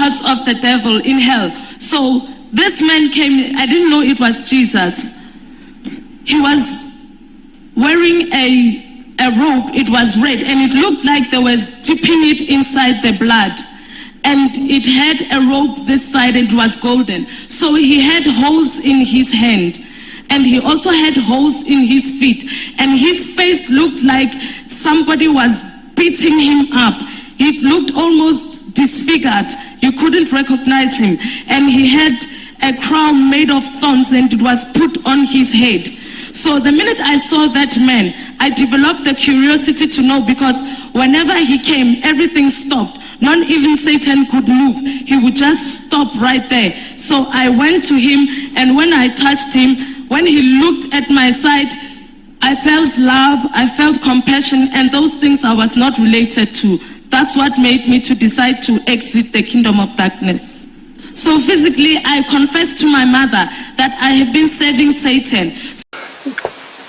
works of the devil in hell. So this man came, I didn't know it was Jesus. He was wearing a robe, it was red, and it looked like they was dipping it inside the blood. And it had a rope this side and it was golden. So he had holes in his hand. And he also had holes in his feet. And his face looked like somebody was beating him up. It looked almost disfigured. You couldn't recognize him. And he had a crown made of thorns and it was put on his head. So the minute I saw that man, I developed the curiosity to know, because whenever he came, everything stopped. Not even Satan could move. He would just stop right there. So I went to him, and when I touched him, when he looked at my side, I felt love, I felt compassion, and those things I was not related to. That's what made me to decide to exit the kingdom of darkness. So physically, I confessed to my mother that I have been serving Satan.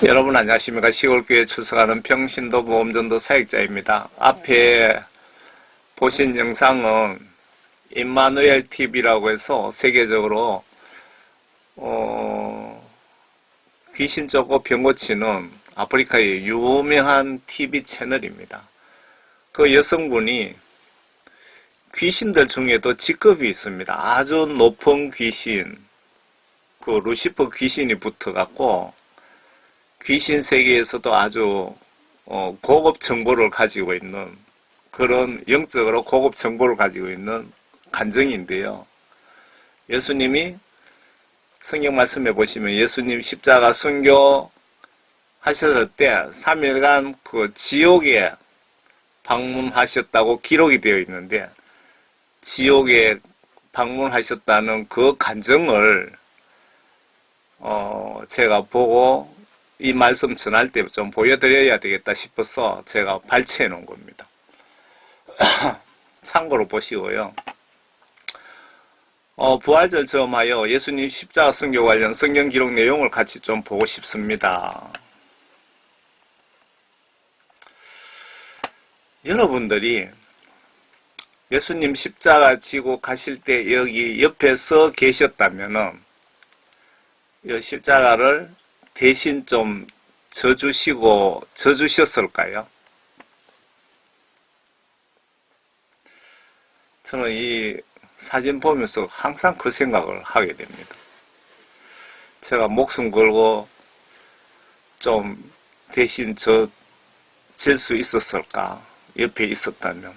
여러분 안녕하십니까. 시골교회 출석하는 평신도 보험전도 사역자입니다. 앞에 보신 영상은 임마누엘 TV라고 해서 세계적으로 귀신 쫓고 병 고치는 아프리카의 유명한 TV 채널입니다. 그 여성분이 귀신들 중에도 직급이 있습니다. 아주 높은 귀신, 그 루시퍼 귀신이 붙어갖고 귀신 세계에서도 아주 고급 정보를 가지고 있는, 그런 영적으로 고급 정보를 가지고 있는 간증인데요. 예수님이 성경 말씀해 보시면 예수님 십자가 순교 하셨을 때 3일간 그 지옥에 방문하셨다고 기록이 되어 있는데, 지옥에 방문하셨다는 그 간증을 제가 보고 이 말씀 전할 때 좀 보여드려야 되겠다 싶어서 제가 발췌해 놓은 겁니다. 참고로 보시고요. 부활절 즈음하여 예수님 십자가 순교 관련 성경 기록 내용을 같이 좀 보고 싶습니다. 여러분들이 예수님 십자가 지고 가실 때 여기 옆에 서 계셨다면은 이 십자가를 대신 좀 져주셨을까요? 저는 이 사진 보면서 항상 그 생각을 하게 됩니다. 제가 목숨 걸고 좀 대신 질 수 있었을까? 옆에 있었다면.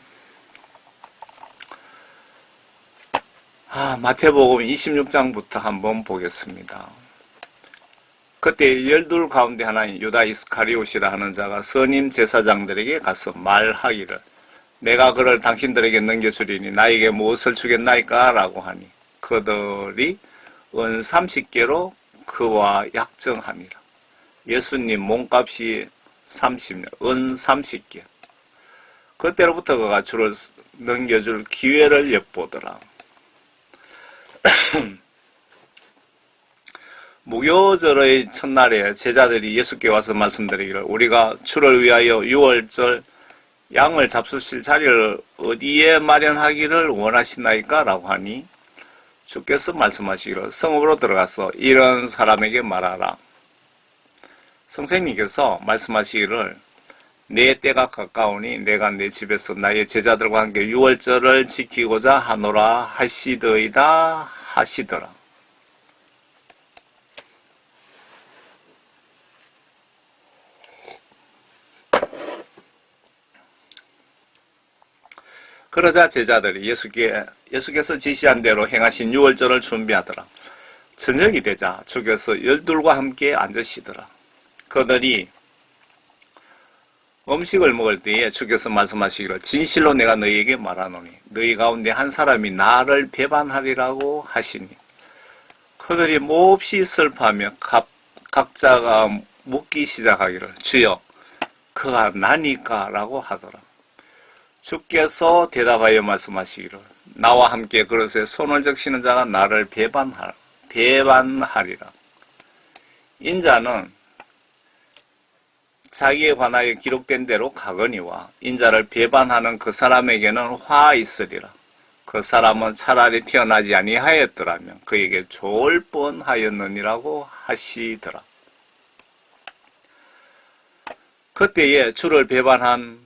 마태복음 26장부터 한번 보겠습니다. 그때 12 가운데 하나인 유다 이스카리옷이라 하는 자가 선임 제사장들에게 가서 말하기를, 내가 그를 당신들에게 넘겨주리니 나에게 무엇을 주겠나이까? 라고 하니 그들이 은 30개로 그와 약정하니라. 예수님 몸값이 30년, 은 30개. 그때로부터 그가 주를 넘겨줄 기회를 엿보더라. 무교절의 첫날에 제자들이 예수께 와서 말씀드리기를, 우리가 주를 위하여 6월절 양을 잡수실 자리를 어디에 마련하기를 원하시나이까? 라고 하니 주께서 말씀하시기를, 성읍으로 들어가서 이런 사람에게 말하라. 선생님께서 말씀하시기를, 내 때가 가까우니 내가 내 집에서 나의 제자들과 함께 6월절을 지키고자 하노라 하시더이다 하시더라. 그러자 제자들이 예수께서 지시한 대로 행하신 6월절을 준비하더라. 저녁이 되자 주께서 12과 함께 앉으시더라. 그들이 음식을 먹을 때에 주께서 말씀하시기를, 진실로 내가 너희에게 말하노니 너희 가운데 한 사람이 나를 배반하리라고 하시니, 그들이 몹시 슬퍼하며 각자가 묻기 시작하기를, 주여 그가 나니까? 라고 하더라. 주께서 대답하여 말씀하시기를, 나와 함께 그릇에 손을 적시는 자가 나를 배반하리라. 인자는 자기에 관하여 기록된 대로 가거니와 인자를 배반하는 그 사람에게는 화 있으리라. 그 사람은 차라리 태어나지 아니하였더라면 그에게 좋을 뻔하였느니라고 하시더라. 그때에 주를 배반한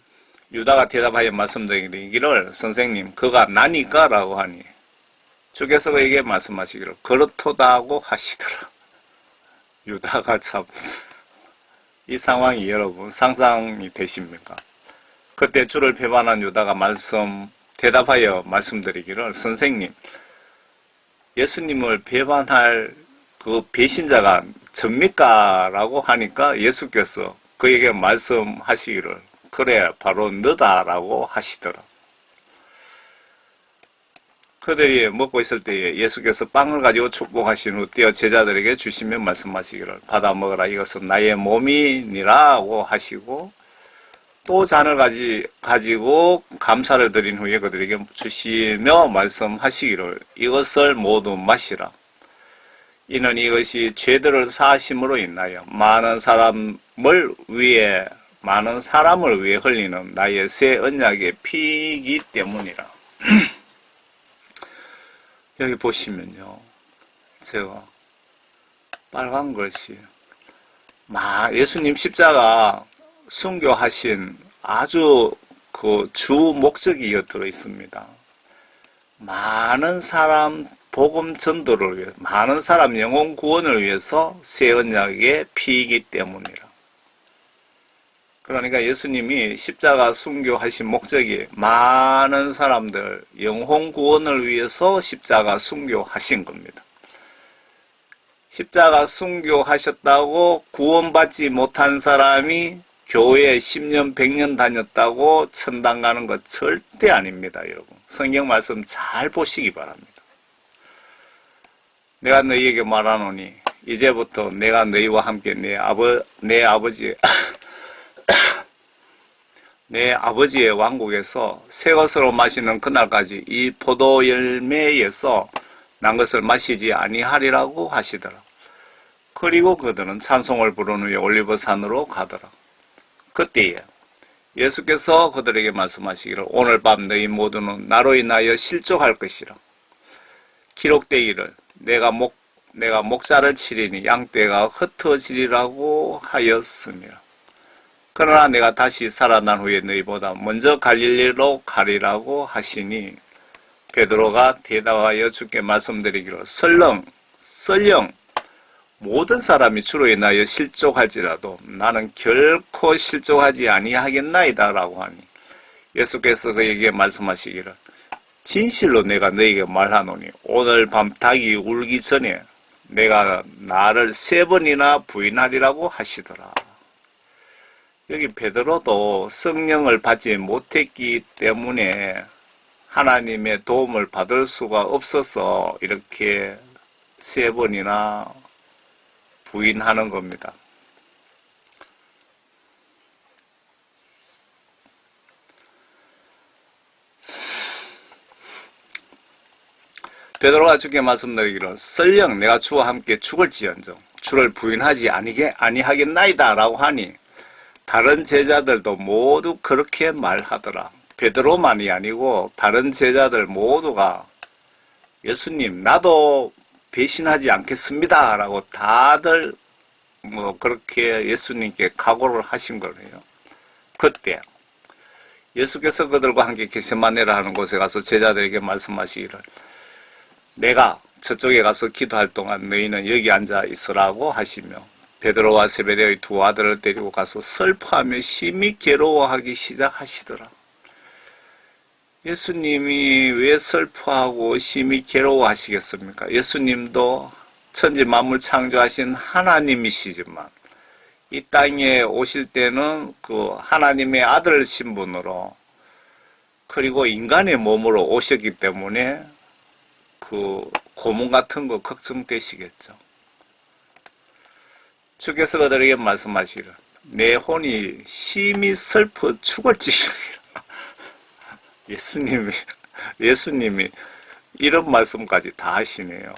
유다가 대답하여 말씀드리기를 선생님 그가 나니까 라고 하니 주께서 그에게 말씀하시기를 그렇도다 하고 하시더라. 유다가 참 이 상황이 여러분 상상이 되십니까? 그때 주를 배반한 유다가 대답하여 말씀드리기를 선생님 예수님을 배반할 그 배신자가 접니까? 라고 하니까 예수께서 그에게 말씀하시기를 그래 바로 너다 라고 하시더라. 그들이 먹고 있을 때에 예수께서 빵을 가지고 축복하신 후 떼어 제자들에게 주시며 말씀하시기를 받아 먹으라 이것은 나의 몸이니라고 하시고 또 잔을 가지고 감사를 드린 후에 그들에게 주시며 말씀하시기를 이것을 모두 마시라. 이는 이것이 죄들을 사하심으로 인하여 많은 사람을 위해 흘리는 나의 새 언약의 피이기 때문이라. 여기 보시면요. 제가 빨간 글씨 예수님 십자가 순교하신 아주 그 주 목적이 들어 있습니다. 많은 사람 복음 전도를 위해 많은 사람 영혼 구원을 위해서 새 언약의 피이기 때문이라. 그러니까 예수님이 십자가 순교하신 목적이 많은 사람들 영혼 구원을 위해서 십자가 순교하신 겁니다. 십자가 순교하셨다고 구원받지 못한 사람이 교회에 10년, 100년 다녔다고 천당 가는 것 절대 아닙니다, 여러분. 성경 말씀 잘 보시기 바랍니다. 내가 너희에게 말하노니 이제부터 내가 너희와 함께 내 아버지의 왕국에서 새 것으로 마시는 그날까지 이 포도 열매에서 난 것을 마시지 아니하리라고 하시더라. 그리고 그들은 찬송을 부른 후에 올리브산으로 가더라. 그때에 예수께서 그들에게 말씀하시기를 오늘 밤 너희 모두는 나로 인하여 실족할 것이라. 기록되기를 내가 목자를 치리니 양떼가 흩어지리라고 하였습니다. 그러나 내가 다시 살아난 후에 너희보다 먼저 갈릴리로 가리라고 하시니 베드로가 대답하여 주께 말씀드리기를 설령 모든 사람이 주로 인하여 실족할지라도 나는 결코 실족하지 아니하겠나이다 라고 하니 예수께서 그에게 말씀하시기를 진실로 내가 너에게 말하노니 오늘 밤 닭이 울기 전에 내가 나를 3번이나 부인하리라고 하시더라. 여기 베드로도 성령을 받지 못했기 때문에 하나님의 도움을 받을 수가 없어서 이렇게 3번이나 부인하는 겁니다. 베드로가 주께 말씀드리기를 설령 내가 주와 함께 죽을지언정 주를 부인하지 아니하겠나이다 라고 하니 다른 제자들도 모두 그렇게 말하더라. 베드로만이 아니고 다른 제자들 모두가 예수님 나도 배신하지 않겠습니다 라고 다들 그렇게 예수님께 각오를 하신 거예요. 그때 예수께서 그들과 함께 겟세마네라 하는 곳에 가서 제자들에게 말씀하시기를 내가 저쪽에 가서 기도할 동안 너희는 여기 앉아 있으라고 하시며 베드로와 세베대의 2 아들을 데리고 가서 슬퍼하며 심히 괴로워하기 시작하시더라. 예수님이 왜 슬퍼하고 심히 괴로워하시겠습니까? 예수님도 천지 만물 창조하신 하나님이시지만 이 땅에 오실 때는 그 하나님의 아들 신분으로 그리고 인간의 몸으로 오셨기 때문에 그 고문 같은 거 걱정되시겠죠. 주께서 그들에게 말씀하시기를 내 혼이 심히 슬퍼 죽을지니라. 예수님이 이런 말씀까지 다 하시네요.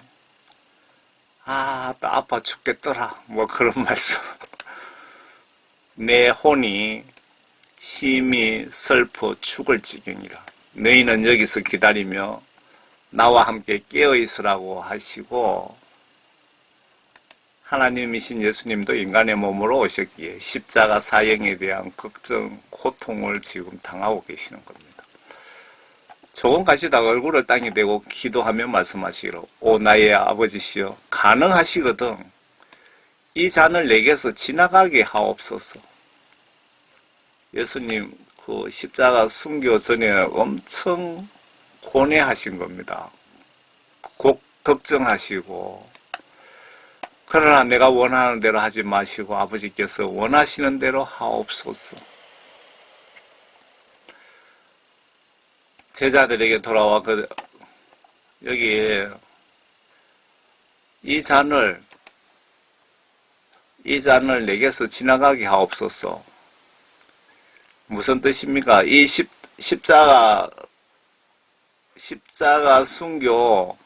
나 아파 죽겠더라. 그런 말씀. 내 혼이 심히 슬퍼 죽을 지경이라. 너희는 여기서 기다리며 나와 함께 깨어 있으라고 하시고, 하나님이신 예수님도 인간의 몸으로 오셨기에 십자가 사형에 대한 걱정, 고통을 지금 당하고 계시는 겁니다. 조금 가시다가 얼굴을 땅에 대고 기도하며 말씀하시기로, 오 나의 아버지시여, 가능하시거든 이 잔을 내게서 지나가게 하옵소서. 예수님 그 십자가 순교 전에 엄청 고뇌하신 겁니다. 걱정하시고, 그러나 내가 원하는 대로 하지 마시고 아버지께서 원하시는 대로 하옵소서. 제자들에게 돌아와 여기에 이 잔을 내게서 지나가게 하옵소서. 무슨 뜻입니까? 이 십자가 순교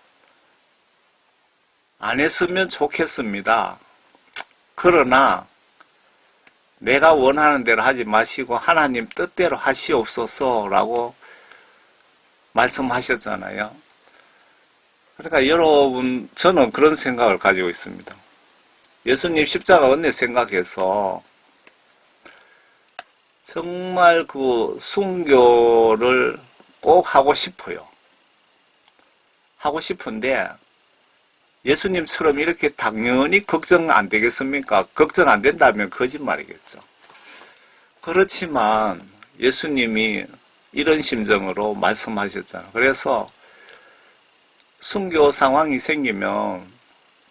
안 했으면 좋겠습니다. 그러나 내가 원하는 대로 하지 마시고 하나님 뜻대로 하시옵소서 라고 말씀하셨잖아요. 그러니까 여러분, 저는 그런 생각을 가지고 있습니다. 예수님 십자가 은혜 생각해서 정말 그 순교를 꼭 하고 싶어요. 하고 싶은데 예수님처럼 이렇게 당연히 걱정 안 되겠습니까? 걱정 안 된다면 거짓말이겠죠. 그렇지만 예수님이 이런 심정으로 말씀하셨잖아요. 그래서 순교 상황이 생기면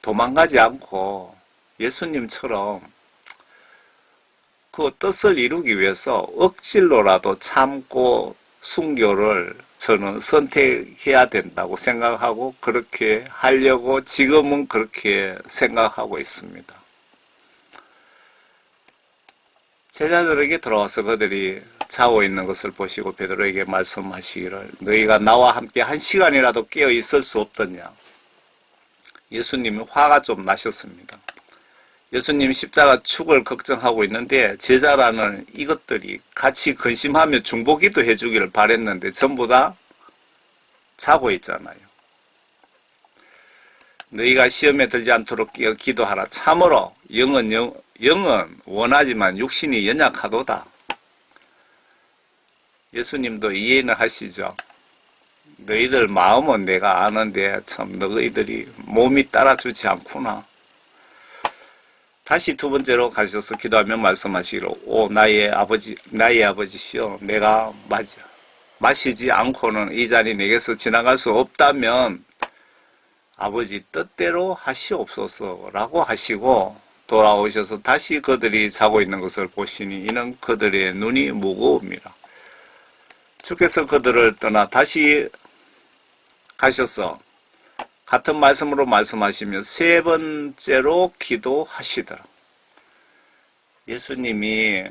도망가지 않고 예수님처럼 그 뜻을 이루기 위해서 억지로라도 참고 순교를 저는 선택해야 된다고 생각하고 그렇게 하려고 지금은 그렇게 생각하고 있습니다. 제자들에게 돌아와서 그들이 자고 있는 것을 보시고 베드로에게 말씀하시기를 너희가 나와 함께 한 시간이라도 깨어 있을 수 없더냐. 예수님이 화가 좀 나셨습니다. 예수님 십자가 축을 걱정하고 있는데 제자라는 이것들이 같이 근심하며 중보기도 해주기를 바랬는데 전부 다 자고 있잖아요. 너희가 시험에 들지 않도록 깨어 기도하라. 참으로 영은 원하지만 육신이 연약하도다. 예수님도 이해는 하시죠. 너희들 마음은 내가 아는데 참 너희들이 몸이 따라주지 않구나. 다시 두 번째로 가셔서 기도하며 말씀하시기로 오 나의 아버지시여 내가 마시지 않고는 이 잔이 내게서 지나갈 수 없다면 아버지 뜻대로 하시옵소서라고 하시고 돌아오셔서 다시 그들이 자고 있는 것을 보시니 이는 그들의 눈이 무거웁니다. 주께서 그들을 떠나 다시 가셔서 같은 말씀으로 말씀하시며 세 번째로 기도하시더라. 예수님이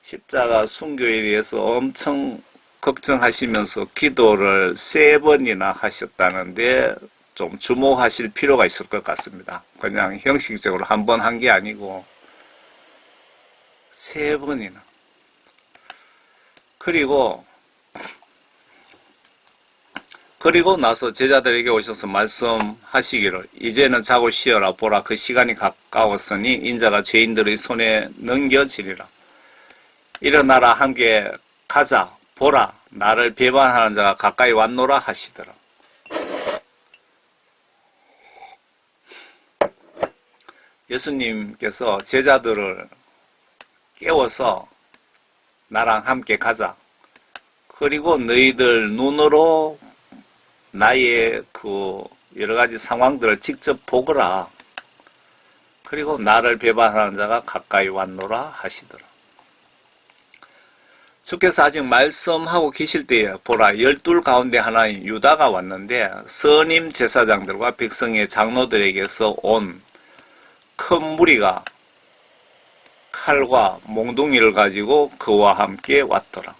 십자가 순교에 대해서 엄청 걱정하시면서 기도를 세 번이나 하셨다는데 좀 주목하실 필요가 있을 것 같습니다. 그냥 형식적으로 한 번 한 게 아니고 세 번이나. 그리고 나서 제자들에게 오셔서 말씀하시기를 이제는 자고 쉬어라. 보라 그 시간이 가까웠으니 인자가 죄인들의 손에 넘겨지리라. 일어나라 함께 가자. 보라 나를 배반하는 자가 가까이 왔노라 하시더라. 예수님께서 제자들을 깨워서 나랑 함께 가자. 그리고 너희들 눈으로 나의 그 여러 가지 상황들을 직접 보거라. 그리고 나를 배반하는 자가 가까이 왔노라 하시더라. 주께서 아직 말씀하고 계실 때에 보라 12 가운데 하나인 유다가 왔는데 선임 제사장들과 백성의 장로들에게서 온 큰 무리가 칼과 몽둥이를 가지고 그와 함께 왔더라.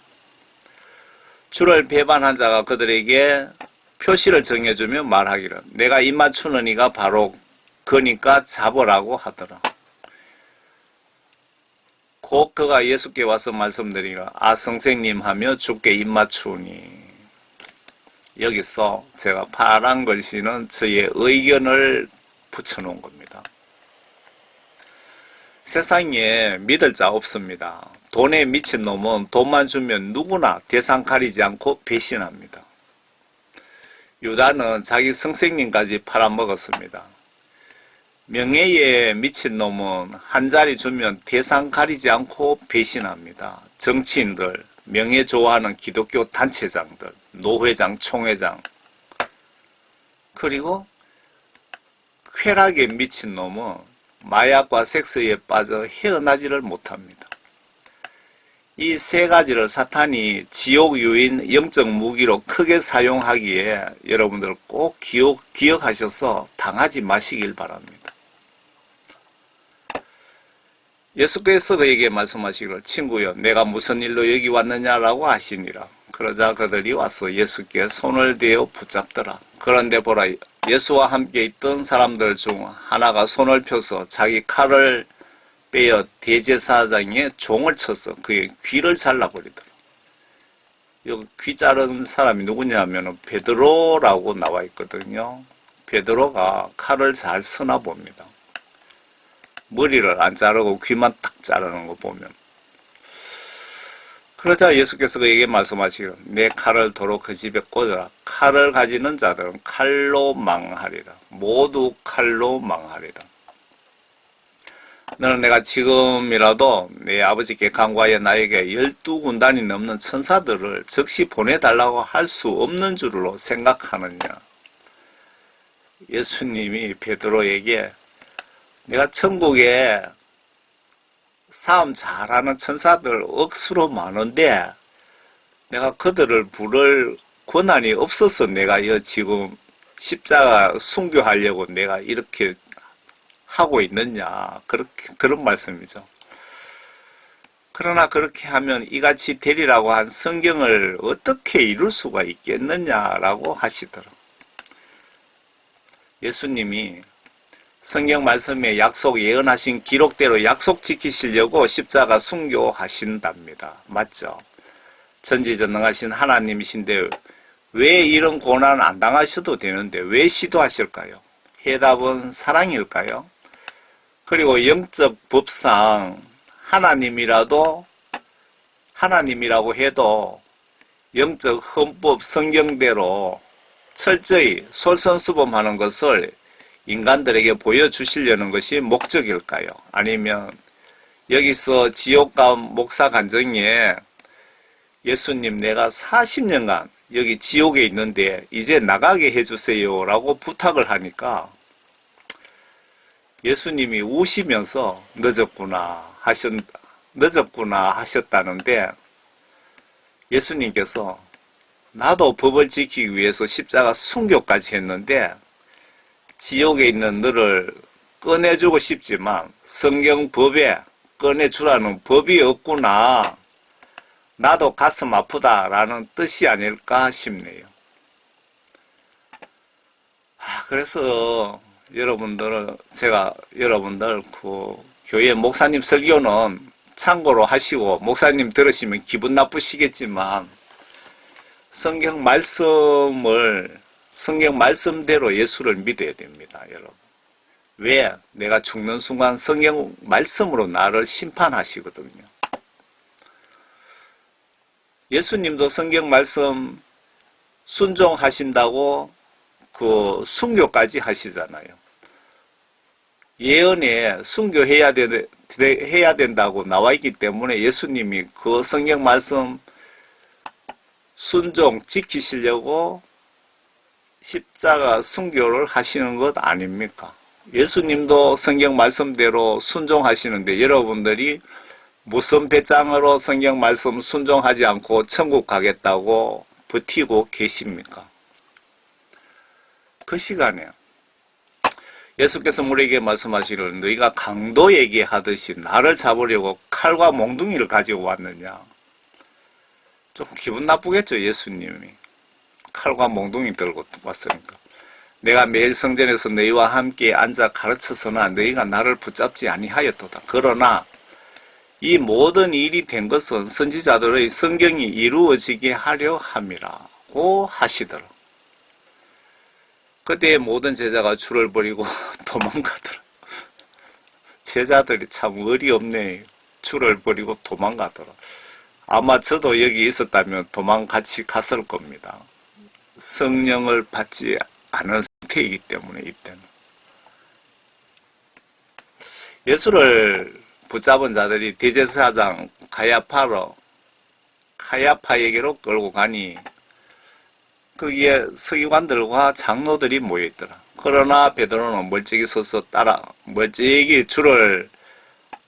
주를 배반한 자가 그들에게 표시를 정해주며 말하기를 내가 입맞추는 이가 바로 그니까 잡으라고 하더라. 곧 그가 예수께 와서 말씀드리기를 아 선생님 하며 주께 입맞추니 여기서 제가 파란 글씨는 저의 의견을 붙여놓은 겁니다. 세상에 믿을 자 없습니다. 돈에 미친 놈은 돈만 주면 누구나 대상 가리지 않고 배신합니다. 유다는 자기 선생님까지 팔아먹었습니다. 명예에 미친 놈은 한 자리 주면 대상 가리지 않고 배신합니다. 정치인들, 명예 좋아하는 기독교 단체장들, 노회장, 총회장, 그리고 쾌락에 미친 놈은 마약과 섹스에 빠져 헤어나지를 못합니다. 이 세 가지를 사탄이 지옥 유인 영적 무기로 크게 사용하기에 여러분들 꼭 기억하셔서 당하지 마시길 바랍니다. 예수께서 그에게 말씀하시기를 친구여 내가 무슨 일로 여기 왔느냐라고 하시니라. 그러자 그들이 와서 예수께 손을 대어 붙잡더라. 그런데 보라 예수와 함께 있던 사람들 중 하나가 손을 펴서 자기 칼을 빼어 대제사장의 종을 쳐서 그의 귀를 잘라버리더라. 여기 귀 자른 사람이 누구냐 하면 베드로라고 나와 있거든요. 베드로가 칼을 잘 쓰나 봅니다. 머리를 안 자르고 귀만 딱 자르는 거 보면. 그러자 예수께서 그에게 말씀하시기를 내 칼을 도로 그 집에 꽂아라. 칼을 가지는 자들은 칼로 망하리라. 모두 칼로 망하리라. 너는 내가 지금이라도 내 아버지께 간구하여 나에게 12군단이 넘는 천사들을 즉시 보내달라고 할 수 없는 줄로 생각하느냐. 예수님이 베드로에게 내가 천국에 싸움 잘하는 천사들 억수로 많은데 내가 그들을 부를 권한이 없어서 내가 지금 십자가 순교하려고 내가 이렇게 하고 있느냐. 그런 말씀이죠. 그러나 그렇게 하면 이같이 되리라고 한 성경을 어떻게 이룰 수가 있겠느냐라고 하시더라. 예수님이 성경 말씀에 약속 예언하신 기록대로 약속 지키시려고 십자가 순교하신답니다. 맞죠? 전지전능하신 하나님이신데 왜 이런 고난 안 당하셔도 되는데 왜 시도하실까요? 해답은 사랑일까요? 그리고 영적 법상 하나님이라고 해도 영적 헌법 성경대로 철저히 솔선수범하는 것을 인간들에게 보여주시려는 것이 목적일까요? 아니면 여기서 지옥감 목사 간증에 예수님 내가 40년간 여기 지옥에 있는데 이제 나가게 해주세요 라고 부탁을 하니까 예수님이 우시면서 늦었구나 하셨다는데 예수님께서 나도 법을 지키기 위해서 십자가 순교까지 했는데 지옥에 있는 너를 꺼내주고 싶지만 성경 법에 꺼내주라는 법이 없구나. 나도 가슴 아프다라는 뜻이 아닐까 싶네요. 그래서 제가 여러분들 그 교회 목사님 설교는 참고로 하시고 목사님 들으시면 기분 나쁘시겠지만 성경 말씀대로 예수를 믿어야 됩니다, 여러분. 왜? 내가 죽는 순간 성경 말씀으로 나를 심판하시거든요. 예수님도 성경 말씀 순종하신다고 그 순교까지 하시잖아요. 예언에 순교해야 된다고 나와 있기 때문에 예수님이 그 성경 말씀 순종 지키시려고 십자가 순교를 하시는 것 아닙니까? 예수님도 성경 말씀대로 순종하시는데 여러분들이 무슨 배짱으로 성경 말씀 순종하지 않고 천국 가겠다고 버티고 계십니까? 그 시간에 예수께서 우리에게 말씀하시기를 너희가 강도에게 하듯이 나를 잡으려고 칼과 몽둥이를 가지고 왔느냐. 좀 기분 나쁘겠죠, 예수님이. 칼과 몽둥이 들고 왔으니까. 내가 매일 성전에서 너희와 함께 앉아 가르쳐서나 너희가 나를 붙잡지 아니하였도다. 그러나 이 모든 일이 된 것은 선지자들의 성경이 이루어지게 하려 함이라고 하시더라. 그때 모든 제자가 줄을 버리고 도망가더라. 제자들이 참 어리 없네. 줄을 버리고 도망가더라. 아마 저도 여기 있었다면 도망같이 갔을 겁니다. 성령을 받지 않은 상태이기 때문에 이때는. 예수를 붙잡은 자들이 대제사장 가야파에게로 끌고 가니 거기에 서기관들과 장로들이 모여있더라. 그러나 베드로는 멀찍이 줄을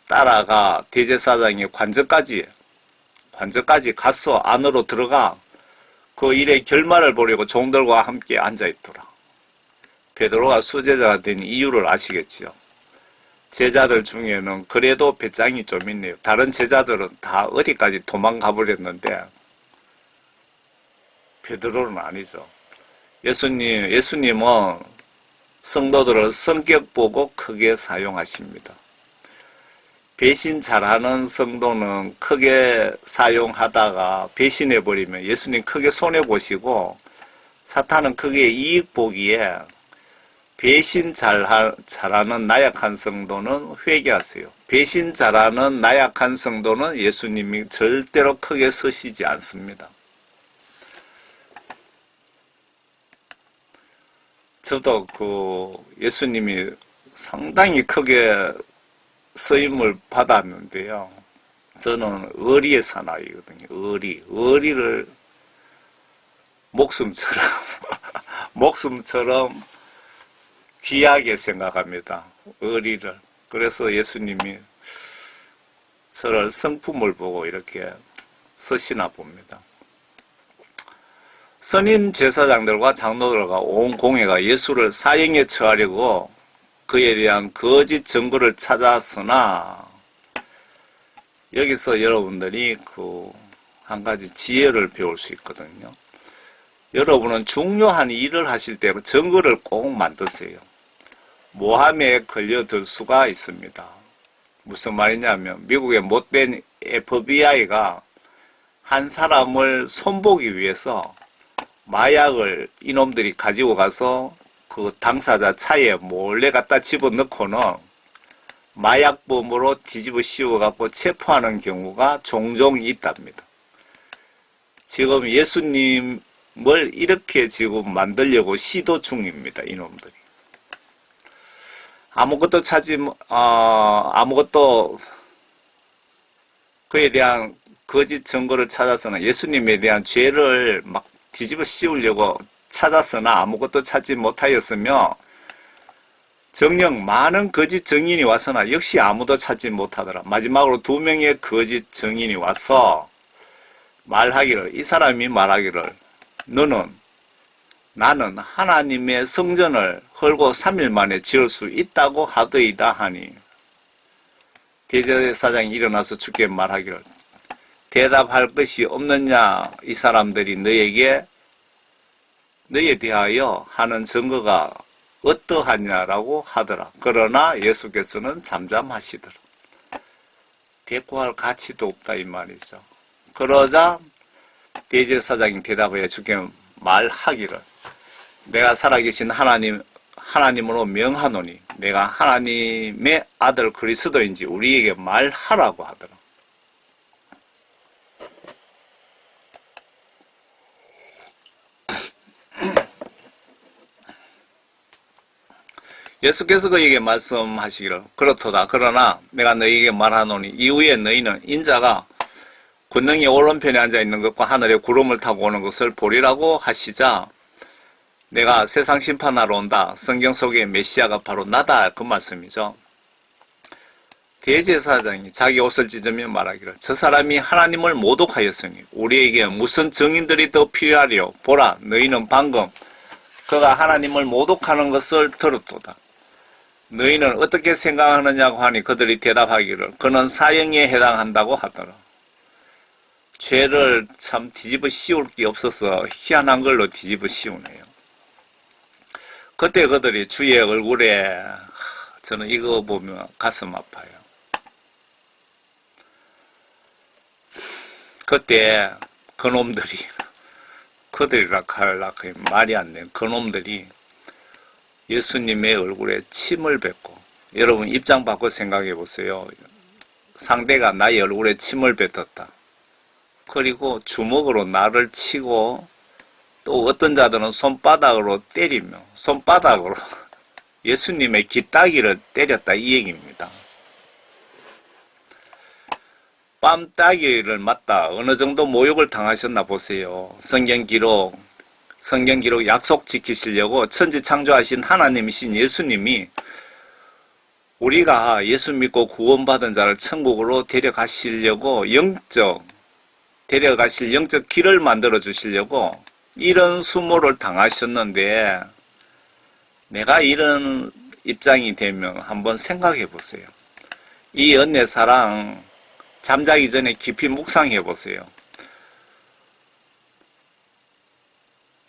따라가 대제사장의 관저까지 가서 안으로 들어가 그 일의 결말을 보려고 종들과 함께 앉아있더라. 베드로가 수제자가 된 이유를 아시겠지요. 제자들 중에는 그래도 배짱이 좀 있네요. 다른 제자들은 다 어디까지 도망가 버렸는데 베드로는 아니죠. 예수님은 성도들을 성격 보고 크게 사용하십니다. 배신 잘하는 성도는 크게 사용하다가 배신해버리면 예수님 크게 손해보시고 사탄은 크게 이익 보기에 배신 잘하는 나약한 성도는 회개하세요. 배신 잘하는 나약한 성도는 예수님이 절대로 크게 쓰시지 않습니다. 저도 예수님이 상당히 크게 쓰임을 받았는데요. 저는 의리의 사나이거든요. 의리를 목숨처럼 귀하게 생각합니다. 의리를. 그래서 예수님이 저를 성품을 보고 이렇게 쓰시나 봅니다. 선임 제사장들과 장로들과 온 공회가 예수를 사형에 처하려고 그에 대한 거짓 증거를 찾았으나 여기서 여러분들이 한 가지 지혜를 배울 수 있거든요. 여러분은 중요한 일을 하실 때 증거를 꼭 만드세요. 모함에 걸려들 수가 있습니다. 무슨 말이냐면 미국의 못된 FBI가 한 사람을 손보기 위해서 마약을 이놈들이 가지고 가서 그 당사자 차에 몰래 갖다 집어넣고는 마약범으로 뒤집어 씌워갖고 체포하는 경우가 종종 있답니다. 지금 예수님을 이렇게 지금 만들려고 시도 중입니다. 이놈들이. 아무것도 그에 대한 거짓 증거를 찾아서는 예수님에 대한 죄를 막 뒤집어 씌우려고 찾았으나 아무것도 찾지 못하였으며 정녕 많은 거짓 증인이 와서나 역시 아무도 찾지 못하더라. 마지막으로 2명의 거짓 증인이 와서 이 사람이 말하기를 나는 하나님의 성전을 헐고 3일 만에 지을 수 있다고 하더이다 하니 대제사장이 일어나서 주께 말하기를 대답할 것이 없느냐. 이 사람들이 너에 대하여 하는 증거가 어떠하냐라고 하더라. 그러나 예수께서는 잠잠하시더라. 대꾸할 가치도 없다 이 말이죠. 그러자 대제사장이 대답하여 주께 말하기를 내가 살아계신 하나님으로 명하노니 내가 하나님의 아들 그리스도인지 우리에게 말하라고 하더라. 예수께서 그에게 말씀하시기를 그렇도다. 그러나 내가 너희에게 말하노니 이후에 너희는 인자가 권능이 오른편에 앉아있는 것과 하늘에 구름을 타고 오는 것을 보리라고 하시자 내가 세상 심판하러 온다. 성경 속의 메시아가 바로 나다. 그 말씀이죠. 대제사장이 자기 옷을 찢으며 말하기를 저 사람이 하나님을 모독하였으니 우리에게 무슨 증인들이 더 필요하리요. 보라 너희는 방금 그가 하나님을 모독하는 것을 들었도다. 너희는 어떻게 생각하느냐고 하니 그들이 대답하기를 그는 사형에 해당한다고 하더라. 죄를 참 뒤집어 씌울 게 없어서 희한한 걸로 뒤집어 씌우네요. 그때 그들이 주의 얼굴에 저는 이거 보면 가슴 아파요. 그때 그놈들이 그들이라 할라 말이 안 돼. 그놈들이 예수님의 얼굴에 침을 뱉고, 여러분 입장 바꿔 생각해 보세요. 상대가 나의 얼굴에 침을 뱉었다. 그리고 주먹으로 나를 치고 또 어떤 자들은 손바닥으로 때리며 손바닥으로 예수님의 귀따기를 때렸다 이 얘기입니다. 뺨따기를 맞다 어느 정도 모욕을 당하셨나 보세요. 성경 기록 약속 지키시려고 천지 창조하신 하나님이신 예수님이 우리가 예수 믿고 구원받은 자를 천국으로 데려가실 영적 길을 만들어 주시려고 이런 수모를 당하셨는데, 내가 이런 입장이 되면 한번 생각해 보세요. 이 은혜사랑 잠자기 전에 깊이 묵상해 보세요.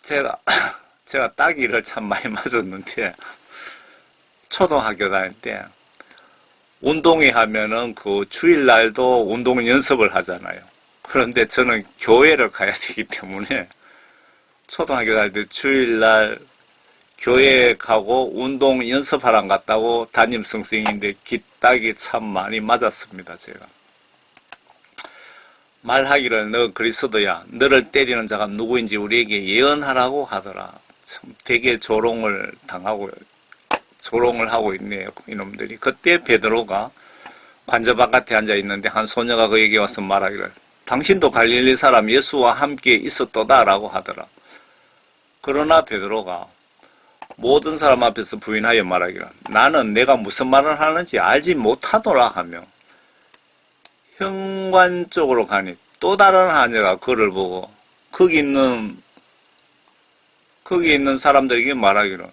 제가 따기를 참 많이 맞았는데, 초등학교 다닐 때 운동회 하면은 그 주일날도 운동 연습을 하잖아요. 그런데 저는 교회를 가야 되기 때문에 초등학교 다닐 때 주일날 교회 가고 운동 연습하러 갔다고 담임 선생님인데 기딱이 참 많이 맞았습니다. 제가 말하기를 너 그리스도야, 너를 때리는 자가 누구인지 우리에게 예언하라고 하더라. 참 되게 조롱을 하고 있네요, 이놈들이. 그때 베드로가 관저 바깥에 앉아 있는데 한 소녀가 그에게 와서 말하기를 당신도 갈릴리 사람 예수와 함께 있었도다라고 하더라. 그러나 베드로가 모든 사람 앞에서 부인하여 말하기를 나는 내가 무슨 말을 하는지 알지 못하더라 하며 현관 쪽으로 가니 또 다른 하녀가 그를 보고 거기 있는 사람들에게 말하기를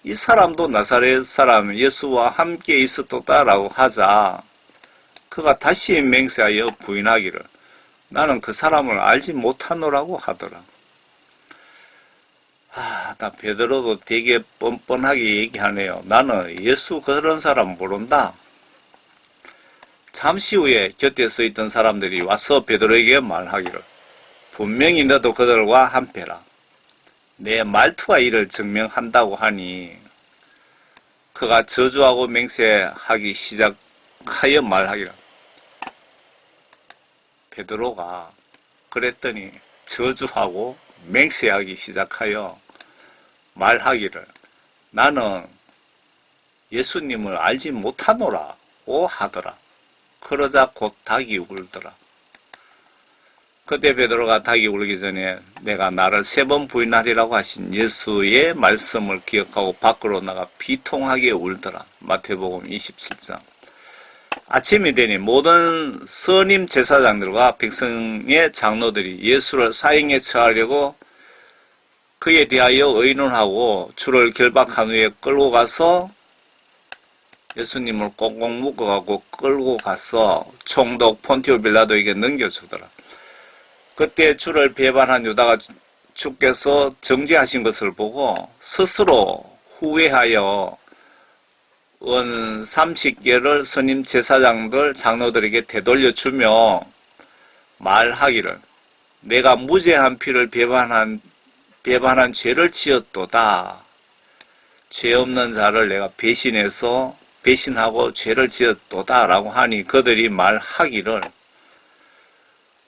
이 사람도 나사렛 사람 예수와 함께 있었도다라고 하자 그가 다시 맹세하여 부인하기를 나는 그 사람을 알지 못하노라고 하더라. 나 베드로도 되게 뻔뻔하게 얘기하네요. 나는 예수 그런 사람 모른다. 잠시 후에 곁에 서 있던 사람들이 와서 베드로에게 말하기를 분명히 너도 그들과 한패라. 내 말투가 이를 증명한다고 하니 그가 저주하고 맹세하기 시작하여 말하기를 베드로가 그랬더니 저주하고 맹세하기 시작하여 말하기를 나는 예수님을 알지 못하노라고 하더라. 그러자 곧 닭이 울더라. 그때 베드로가 닭이 울기 전에 내가 나를 3번 부인하리라고 하신 예수의 말씀을 기억하고 밖으로 나가 비통하게 울더라. 마태복음 27장. 아침이 되니 모든 선임 제사장들과 백성의 장로들이 예수를 사형에 처하려고 그에 대하여 의논하고 주를 결박한 후에 끌고 가서 예수님을 꽁꽁 묶어가고 끌고 가서 총독 폰티오 빌라도에게 넘겨주더라. 그때 주를 배반한 유다가 주께서 정죄하신 것을 보고 스스로 후회하여 은 30개를 선임 제사장들 장로들에게 되돌려주며 말하기를 내가 무죄한 피를 배반한 죄를 지었도다. 죄 없는 자를 내가 배신하고 죄를 지었도다 라고 하니 그들이 말하기를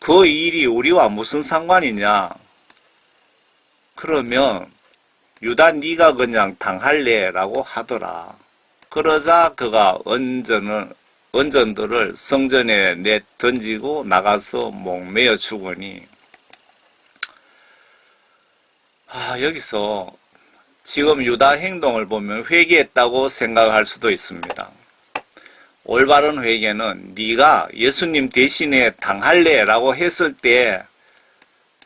그 일이 우리와 무슨 상관이냐. 그러면 유다 네가 그냥 당할래 라고 하더라. 그러자 그가 언전들을 성전에 던지고 나가서 목매어 죽으니 여기서 지금 유다 행동을 보면 회개했다고 생각할 수도 있습니다. 올바른 회개는 네가 예수님 대신에 당할래 라고 했을 때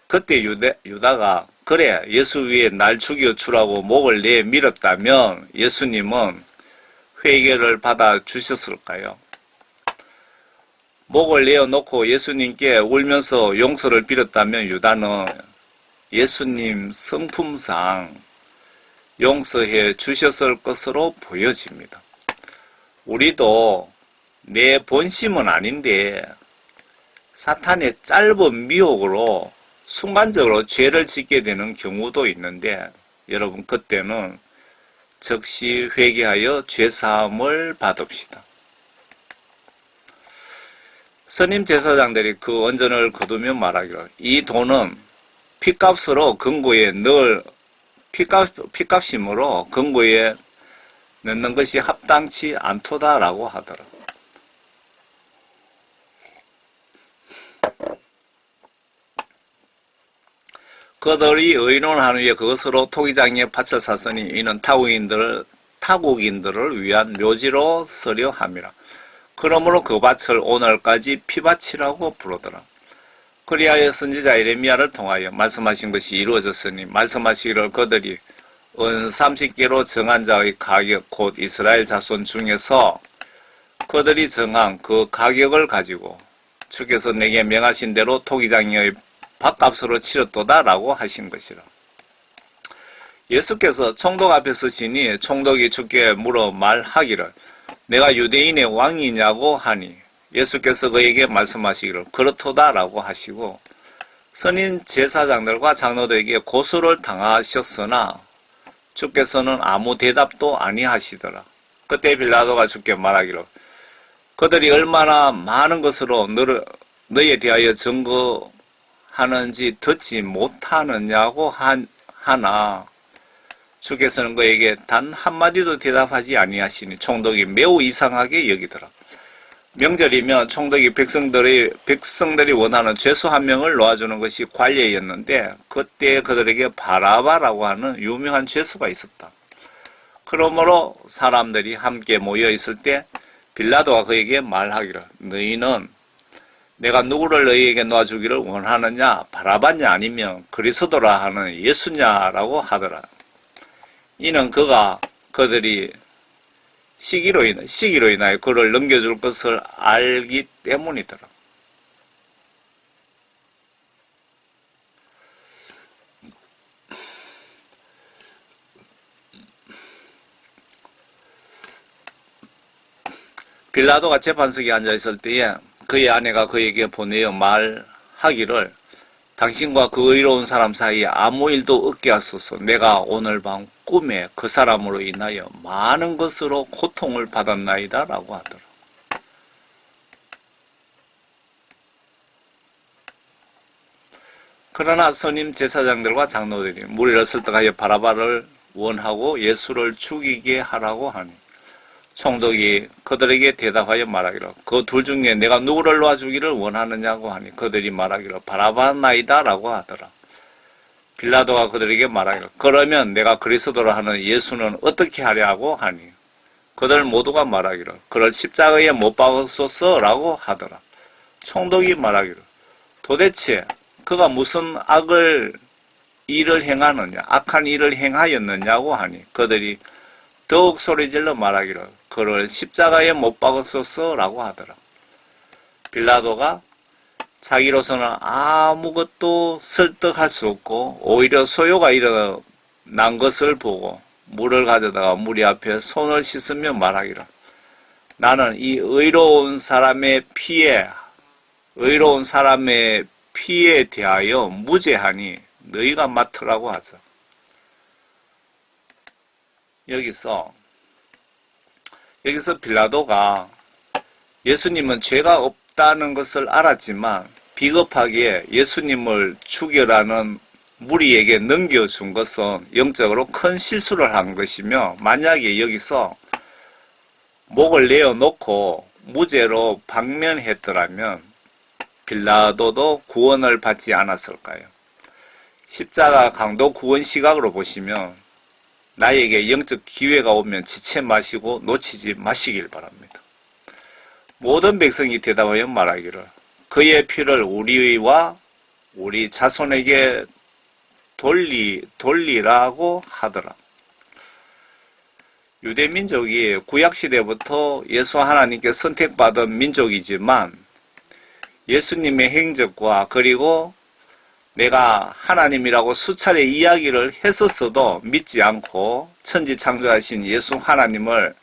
그때 유다가 그래 예수 위에 날 죽여주라고 목을 내밀었다면 예수님은 회개를 받아 주셨을까요? 목을 내어놓고 예수님께 울면서 용서를 빌었다면 유다는 예수님 성품상 용서해 주셨을 것으로 보여집니다. 우리도 내 본심은 아닌데 사탄의 짧은 미혹으로 순간적으로 죄를 짓게 되는 경우도 있는데 여러분 그때는 즉시 회개하여 죄사함을 받읍시다. 선임 제사장들이 그 언전을 거두며 말하기를 이 돈은 피값으로 금고에 피값이므로 금고에 넣는 것이 합당치 않도다라고 하더라. 그들이 의논한 후에 그것으로 토기장에 밭을 샀으니 이는 타국인들을 위한 묘지로 쓰려 함이라. 그러므로 그 밭을 오늘까지 피밭이라고 부르더라. 그리하여 선지자 예레미야를 통하여 말씀하신 것이 이루어졌으니 말씀하시기를 그들이 은 30개로 정한 자의 가격 곧 이스라엘 자손 중에서 그들이 정한 그 가격을 가지고 주께서 내게 명하신 대로 토기장의 밭값으로 치렀도다라고 하신 것이라. 예수께서 총독 앞에 서시니 총독이 주께 물어 말하기를 내가 유대인의 왕이냐고 하니 예수께서 그에게 말씀하시기를 그렇도다라고 하시고 선임 제사장들과 장로들에게 고소를 당하셨으나 주께서는 아무 대답도 아니하시더라. 그때 빌라도가 주께 말하기를 그들이 얼마나 많은 것으로 너에 대하여 증거하는지 듣지 못하느냐고 하나 주께서는 그에게 단 한마디도 대답하지 아니하시니 총독이 매우 이상하게 여기더라. 명절이면 총독이 백성들이 원하는 죄수 한 명을 놓아주는 것이 관례였는데 그때 그들에게 바라바라고 하는 유명한 죄수가 있었다. 그러므로 사람들이 함께 모여 있을 때 빌라도가 그에게 말하기를 너희는 내가 누구를 너희에게 놓아주기를 원하느냐 바라바냐 아니면 그리스도라 하는 예수냐라고 하더라. 이는 그들이 시기로 인하여 그를 넘겨줄 것을 알기 때문이더라. 빌라도가 재판석에 앉아있을 때에 그의 아내가 그에게 보내어 말하기를 당신과 그 의로운 사람 사이에 아무 일도 없게 하소서. 내가 오늘 밤 꿈에 그 사람으로 인하여 많은 것으로 고통을 받았나이다 라고 하더라. 그러나 선임 제사장들과 장로들이 무리를 설득하여 바라바를 원하고 예수를 죽이게 하라고 하니 총독이 그들에게 대답하여 말하기를 그 둘 중에 내가 누구를 놓아주기를 원하느냐고 하니 그들이 말하기를 바라바나이다 라고 하더라. 빌라도가 그들에게 말하기를 그러면 내가 그리스도라 하는 예수는 어떻게 하랴고 하니 그들 모두가 말하기를 그를 십자가에 못 박으소서 라고 하더라. 총독이 말하기를 도대체 그가 무슨 악한 일을 행하였느냐고 하니 그들이 더욱 소리질러 말하기를 그를 십자가에 못 박으소서 라고 하더라. 빌라도가 자기로서는 아무것도 설득할 수 없고 오히려 소요가 일어난 것을 보고 물을 가져다가 무리 앞에 손을 씻으며 말하기를 나는 이 의로운 사람의 피에 대하여 무죄하니 너희가 맡으라고 하자. 여기서 빌라도가 예수님은 죄가 없다는 것을 알았지만 비겁하게 예수님을 죽여라는 무리에게 넘겨준 것은 영적으로 큰 실수를 한 것이며 만약에 여기서 목을 내어놓고 무죄로 방면했더라면 빌라도도 구원을 받지 않았을까요? 십자가 강도 구원 시각으로 보시면 나에게 영적 기회가 오면 지체 마시고 놓치지 마시길 바랍니다. 모든 백성이 대답하여 말하기를 그의 피를 우리와 우리 자손에게 돌리라고 하더라. 유대민족이 구약시대부터 예수 하나님께 선택받은 민족이지만 예수님의 행적과 그리고 내가 하나님이라고 수차례 이야기를 했었어도 믿지 않고 천지창조하신 예수 하나님을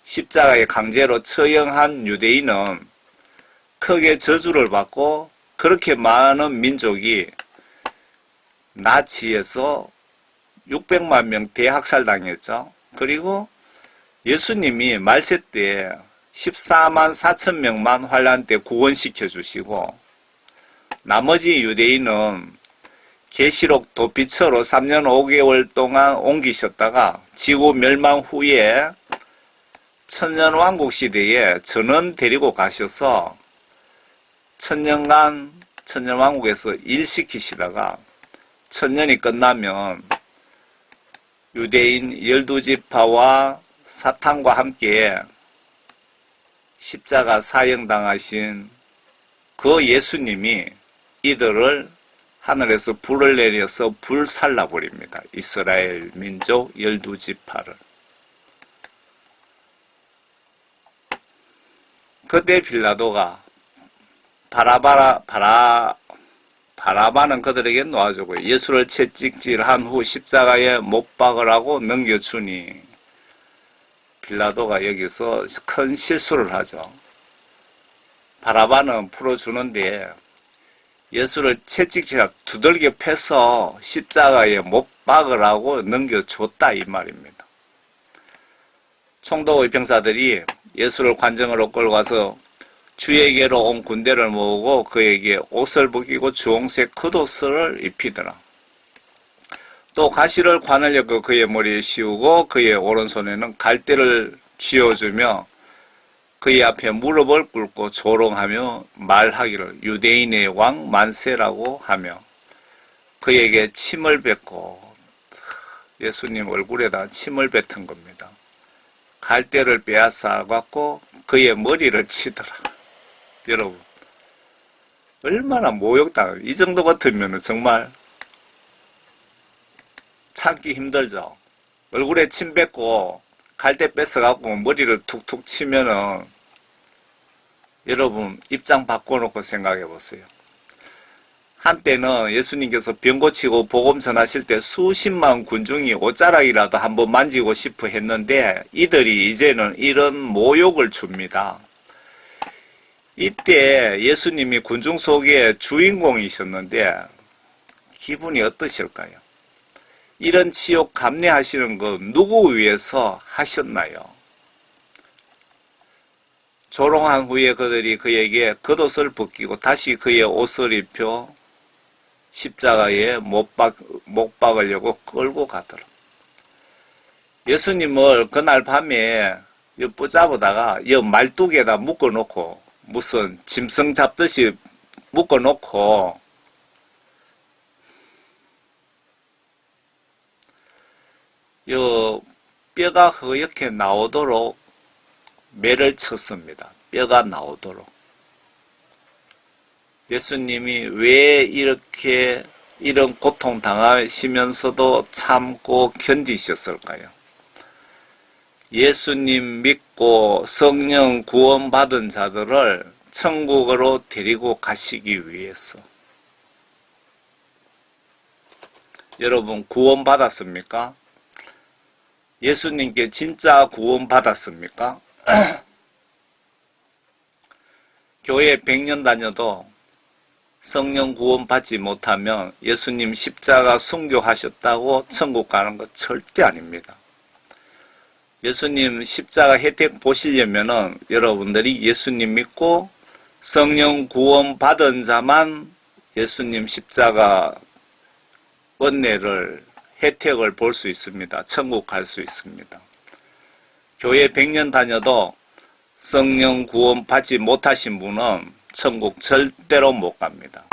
십자가에 강제로 처형한 유대인은 크게 저주를 받고 그렇게 많은 민족이 나치에서 600만 명 대학살당했죠. 그리고 예수님이 말세 때 14만 4천 명만 환란 때 구원시켜 주시고 나머지 유대인은 계시록 도피처로 3년 5개월 동안 옮기셨다가 지구 멸망 후에 천년왕국 시대에 전원 데리고 가셔서 천년간 천년왕국에서 일시키시다가 천년이 끝나면 유대인 12지파와 사탄과 함께 십자가 사형당하신 그 예수님이 이들을 하늘에서 불을 내려서 불살라버립니다. 이스라엘 민족 12지파를. 그때 빌라도가 바라바는 그들에게 놓아주고 예수를 채찍질한 후 십자가에 못 박으라고 넘겨주니 빌라도가 여기서 큰 실수를 하죠. 바라바는 풀어주는데 예수를 채찍질하고 두들겨 패서 십자가에 못 박으라고 넘겨줬다 이 말입니다. 총독의 병사들이 예수를 관정으로 끌고 가서 주에게로 온 군대를 모으고 그에게 옷을 벗기고 주홍색 겉옷을 입히더라. 또 가시를 관을 엮어 그의 머리에 씌우고 그의 오른손에는 갈대를 쥐어주며 그의 앞에 무릎을 꿇고 조롱하며 말하기를 유대인의 왕 만세라고 하며 그에게 침을 뱉고 예수님 얼굴에다 침을 뱉은 겁니다. 갈대를 빼앗아 갖고 그의 머리를 치더라. 여러분 얼마나 모욕당해. 이 정도 같으면 정말 참기 힘들죠. 얼굴에 침 뱉고 갈대 뺏어갖고 머리를 툭툭 치면은 여러분 입장 바꿔놓고 생각해보세요. 한때는 예수님께서 병 고치고 복음 전하실 때 수십만 군중이 옷자락이라도 한번 만지고 싶어 했는데 이들이 이제는 이런 모욕을 줍니다. 이때 예수님이 군중 속에 주인공이셨는데 기분이 어떠실까요? 이런 치욕 감내하시는 거 누구 위해서 하셨나요? 조롱한 후에 그들이 그에게 겉옷을 벗기고 다시 그의 옷을 입혀 십자가에 못 박으려고 끌고 가더라. 예수님을 그날 밤에 붙잡아다가 말뚝에다 묶어놓고 무슨 짐승 잡듯이 묶어놓고 뼈가 허옇게 나오도록 매를 쳤습니다. 뼈가 나오도록. 예수님이 왜 이렇게 이런 고통 당하시면서도 참고 견디셨을까요? 예수님 믿고 성령 구원받은 자들을 천국으로 데리고 가시기 위해서. 여러분 구원받았습니까? 예수님께 진짜 구원받았습니까? 교회 100년 다녀도 성령 구원받지 못하면 예수님 십자가 순교하셨다고 천국 가는 것 절대 아닙니다. 예수님 십자가 혜택 보시려면은 여러분들이 예수님 믿고 성령 구원받은 자만 예수님 십자가 은혜를 혜택을 볼 수 있습니다. 천국 갈 수 있습니다. 교회 100년 다녀도 성령 구원 받지 못하신 분은 천국 절대로 못 갑니다.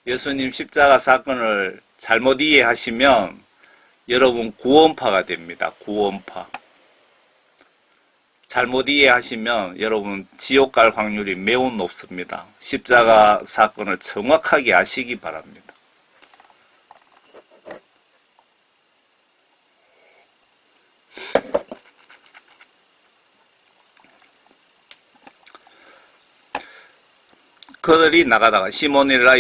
예수님 십자가 사건을 잘못 이해하시면 여러분 구원파가 됩니다. 구원파. 잘못 이해하시면 여러분 지옥 갈 확률이 매우 높습니다. 십자가 사건을 정확하게 아시기 바랍니다. 그들이 나가다가 시몬이라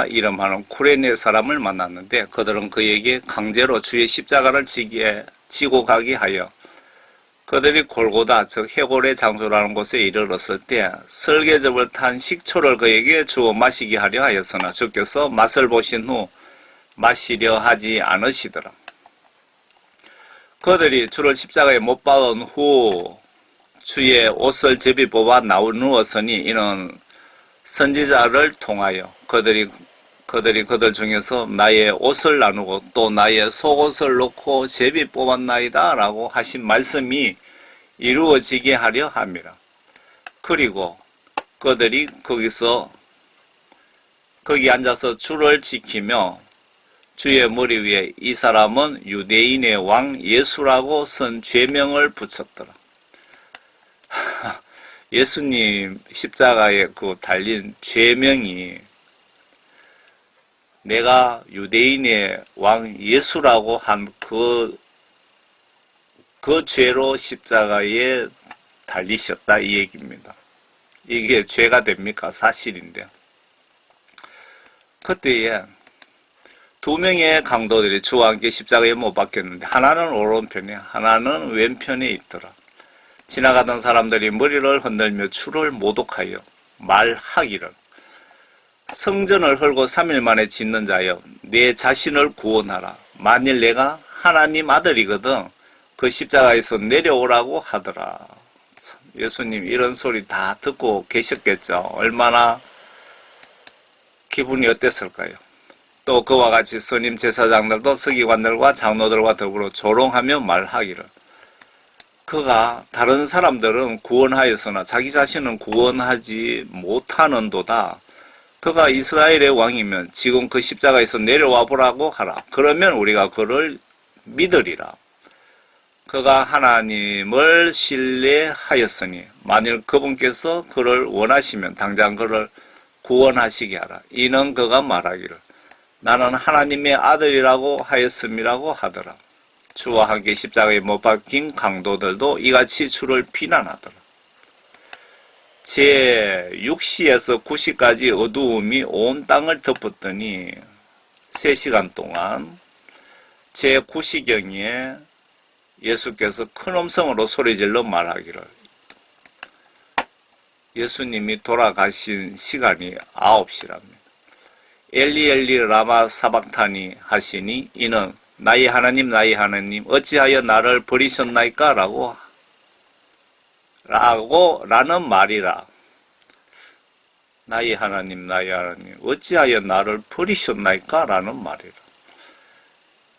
이름하는 쿠레네 사람을 만났는데 그들은 그에게 강제로 주의 십자가를 지고 가게 하여 그들이 골고다 즉 해골의 장소라는 곳에 이르렀을 때 설계접을 탄 식초를 그에게 주어 마시게 하려 하였으나 주께서 맛을 보신 후 마시려 하지 않으시더라. 그들이 주를 십자가에 못 박은 후 주의 옷을 제비 뽑아 나누었으니 이는 선지자를 통하여 그들 중에서 나의 옷을 나누고 또 나의 속옷을 놓고 제비 뽑았나이다 라고 하신 말씀이 이루어지게 하려 함이라. 그리고 그들이 거기 앉아서 주를 지키며 주의 머리 위에 이 사람은 유대인의 왕 예수라고 쓴 죄명을 붙였더라. 예수님 십자가에 달린 죄명이 내가 유대인의 왕 예수라고 한 그 죄로 십자가에 달리셨다 이 얘기입니다. 이게 죄가 됩니까? 사실인데. 그때에 두 명의 강도들이 주와 함께 십자가에 못 박혔는데 하나는 오른편에 하나는 왼편에 있더라. 지나가던 사람들이 머리를 흔들며 주를 모독하여 말하기를 성전을 헐고 3일 만에 짓는 자여 내 자신을 구원하라. 만일 내가 하나님 아들이거든 그 십자가에서 내려오라고 하더라. 예수님 이런 소리 다 듣고 계셨겠죠. 얼마나 기분이 어땠을까요? 또 그와 같이 스님 제사장들도 서기관들과 장로들과 더불어 조롱하며 말하기를 그가 다른 사람들은 구원하였으나 자기 자신은 구원하지 못하는도다. 그가 이스라엘의 왕이면 지금 그 십자가에서 내려와 보라고 하라. 그러면 우리가 그를 믿으리라. 그가 하나님을 신뢰하였으니 만일 그분께서 그를 원하시면 당장 그를 구원하시게 하라. 이는 그가 말하기를 나는 하나님의 아들이라고 하였음이라고 하더라. 주와 함께 십자가에 못 박힌 강도들도 이같이 주를 비난하더라. 제6시에서 9시까지 어두움이 온 땅을 덮었더니 3시간 동안 제9시경에 예수께서 큰 음성으로 소리질러 말하기를 예수님이 돌아가신 시간이 9시랍니다. 엘리 엘리 라마 사박타니 하시니 이는 나의 하나님 나의 하나님 어찌하여 나를 버리셨나이까 라는 말이라. 나의 하나님 나의 하나님 어찌하여 나를 버리셨나이까 라는 말이라.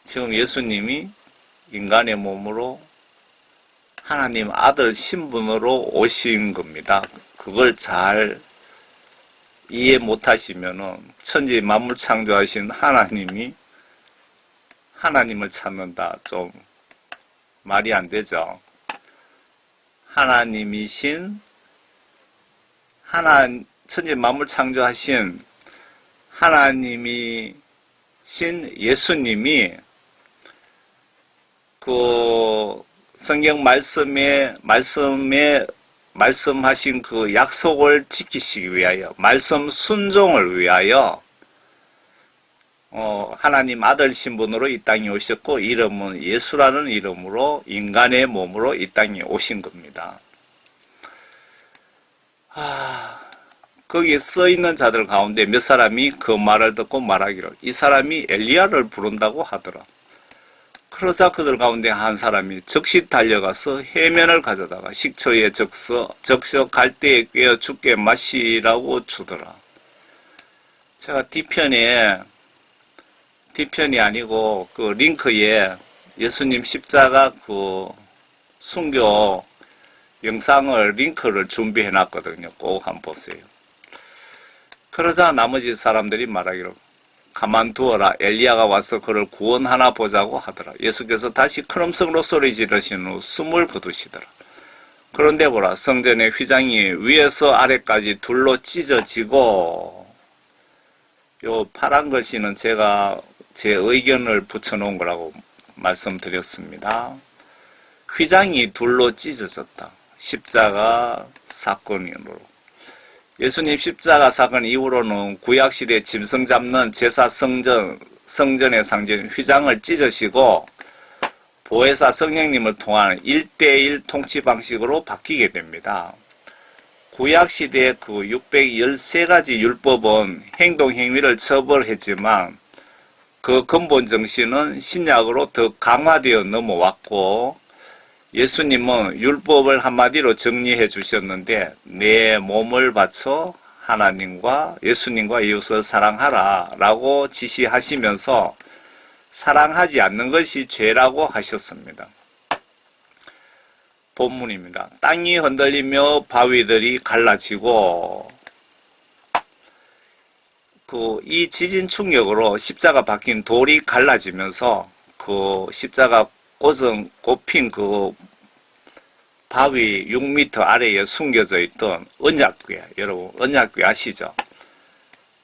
지금 예수님이 인간의 몸으로 하나님 아들 신분으로 오신 겁니다. 그걸 잘 이해 못하시면은 천지 만물 창조하신 하나님이 하나님을 찾는다. 좀 말이 안 되죠. 하나님이신 천지 만물 창조하신 하나님이신 예수님이 그 성경 말씀하신 그 약속을 지키시기 위하여 말씀 순종을 위하여 하나님 아들 신분으로 이 땅에 오셨고 이름은 예수라는 이름으로 인간의 몸으로 이 땅에 오신 겁니다. 거기 써있는 자들 가운데 몇 사람이 그 말을 듣고 말하기를 이 사람이 엘리야를 부른다고 하더라. 그러자 그들 가운데 한 사람이 즉시 달려가서 해면을 가져다가 식초에 적셔 갈대에 꿰어 죽게 마시라고 주더라. 제가 뒤편이 아니고 그 링크에 예수님 십자가 그 순교 영상을 링크를 준비해 놨거든요. 꼭 한번 보세요. 그러자 나머지 사람들이 말하기를 가만두어라. 엘리야가 와서 그를 구원하나 보자고 하더라. 예수께서 다시 큰 음성으로 소리 지르신 후 숨을 거두시더라. 그런데 보라 성전의 휘장이 위에서 아래까지 둘로 찢어지고 요 파란 글씨는 제가 제 의견을 붙여놓은 거라고 말씀드렸습니다. 휘장이 둘로 찢어졌다. 십자가 사건으로. 예수님 십자가 사건 이후로는 구약시대 짐승 잡는 제사 성전의 상징 휘장을 찢으시고 보혜사 성령님을 통한 1:1 통치 방식으로 바뀌게 됩니다. 구약시대의 그 613가지 율법은 행동 행위를 처벌했지만 그 근본 정신은 신약으로 더 강화되어 넘어왔고, 예수님은 율법을 한마디로 정리해 주셨는데, 내 몸을 바쳐 하나님과 예수님과 이웃을 사랑하라 라고 지시하시면서 사랑하지 않는 것이 죄라고 하셨습니다. 본문입니다. 땅이 흔들리며 바위들이 갈라지고, 이 지진 충격으로 십자가 박힌 돌이 갈라지면서 그 십자가 꼽힌 그 바위 6m 아래에 숨겨져 있던 언약궤, 여러분 언약궤 아시죠?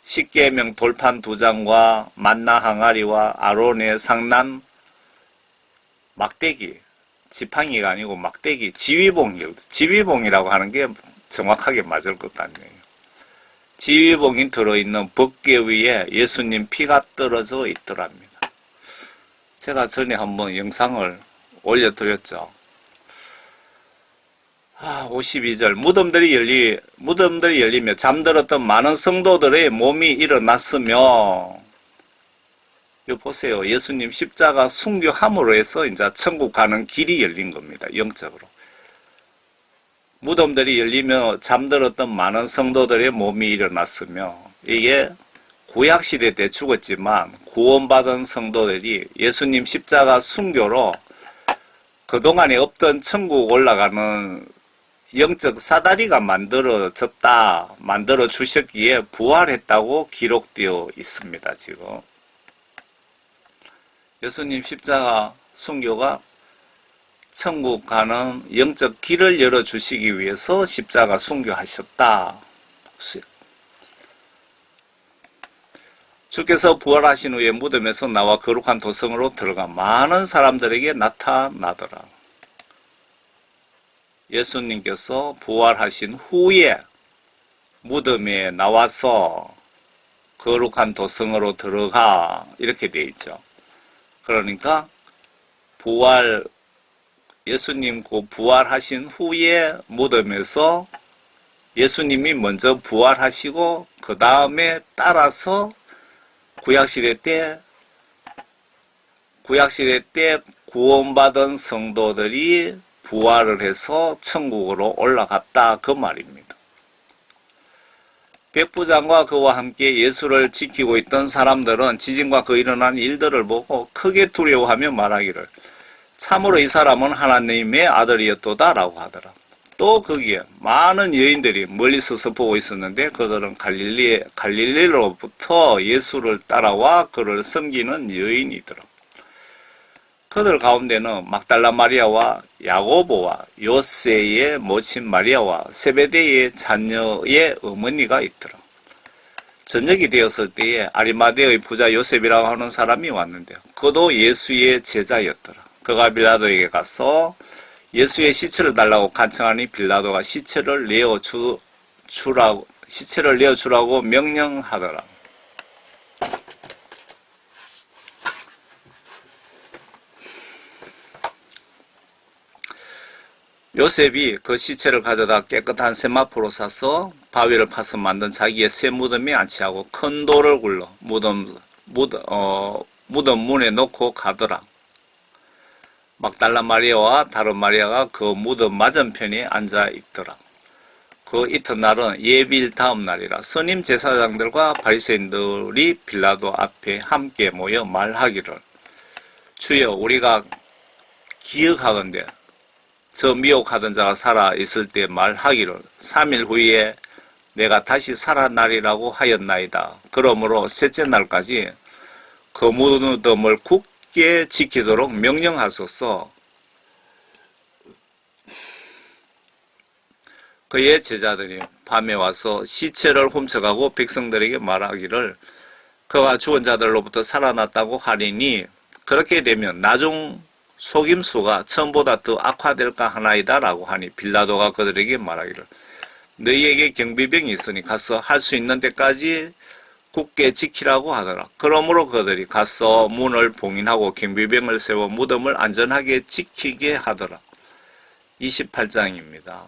십계명 돌판 2장과 만나 항아리와 아론의 상난 막대기, 지팡이가 아니고 막대기, 지휘봉이라고 하는 게 정확하게 맞을 것 같네요. 지휘봉이 들어있는 법궤 위에 예수님 피가 떨어져 있더랍니다. 제가 전에 한번 영상을 올려드렸죠. 52절 무덤들이 열리며 잠들었던 많은 성도들의 몸이 일어났으며, 이거 보세요. 예수님 십자가 순교함으로 해서 이제 천국 가는 길이 열린 겁니다. 영적으로. 무덤들이 열리며 잠들었던 많은 성도들의 몸이 일어났으며, 이게 구약시대 때 죽었지만 구원받은 성도들이 예수님 십자가 순교로 그동안에 없던 천국 올라가는 영적 사다리가 만들어 주셨기에 부활했다고 기록되어 있습니다. 지금 예수님 십자가 순교가 천국 가는 영적 길을 열어주시기 위해서 십자가 순교하셨다. 주께서 부활하신 후에 무덤에서 나와 거룩한 도성으로 들어가 많은 사람들에게 나타나더라. 예수님께서 부활하신 후에 무덤에 나와서 거룩한 도성으로 들어가, 이렇게 되어 있죠. 그러니까 예수님 부활하신 후에 무덤에서 예수님이 먼저 부활하시고 그 다음에 따라서 구약시대 때 구원받은 성도들이 부활을 해서 천국으로 올라갔다, 그 말입니다. 백부장과 그와 함께 예수를 지키고 있던 사람들은 지진과 그 일어난 일들을 보고 크게 두려워하며 말하기를 참으로 이 사람은 하나님의 아들이었도다 라고 하더라. 또 거기에 많은 여인들이 멀리 서서 보고 있었는데 그들은 갈릴리로부터 예수를 따라와 그를 섬기는 여인이더라. 그들 가운데는 막달라 마리아와 야고보와 요세의 모친 마리아와 세베대의 자녀의 어머니가 있더라. 저녁이 되었을 때에 아리마대의 부자 요셉이라고 하는 사람이 왔는데 그도 예수의 제자였더라. 그가 빌라도에게 가서 예수의 시체를 달라고 간청하니 빌라도가 시체를 내어주라고 명령하더라. 요셉이 그 시체를 가져다 깨끗한 세마포로 싸서 바위를 파서 만든 자기의 새 무덤에 안치하고 큰 돌을 굴러 무덤 문에 놓고 가더라. 막달라 마리아와 다른 마리아가 그 무덤 맞은편에 앉아 있더라. 그 이튿날은 예비일 다음 날이라 선임 제사장들과 바리새인들이 빌라도 앞에 함께 모여 말하기를 주여 우리가 기억하건대 저 미혹하던 자가 살아 있을 때 말하기를 3일 후에 내가 다시 살아나리라고 하였나이다. 그러므로 셋째 날까지 그 무덤을 굳게 지키도록 명령하소서. 그의 제자들이 밤에 와서 시체를 훔쳐가고 백성들에게 말하기를 그가 죽은 자들로부터 살아났다고 하리니 그렇게 되면 나중 속임수가 처음보다 더 악화될까 하나이다 라고 하니 빌라도가 그들에게 말하기를 너희에게 경비병이 있으니 가서 할 수 있는 데까지 굳게 지키라고 하더라. 그러므로 그들이 가서 문을 봉인하고 경비병을 세워 무덤을 안전하게 지키게 하더라. 28장입니다.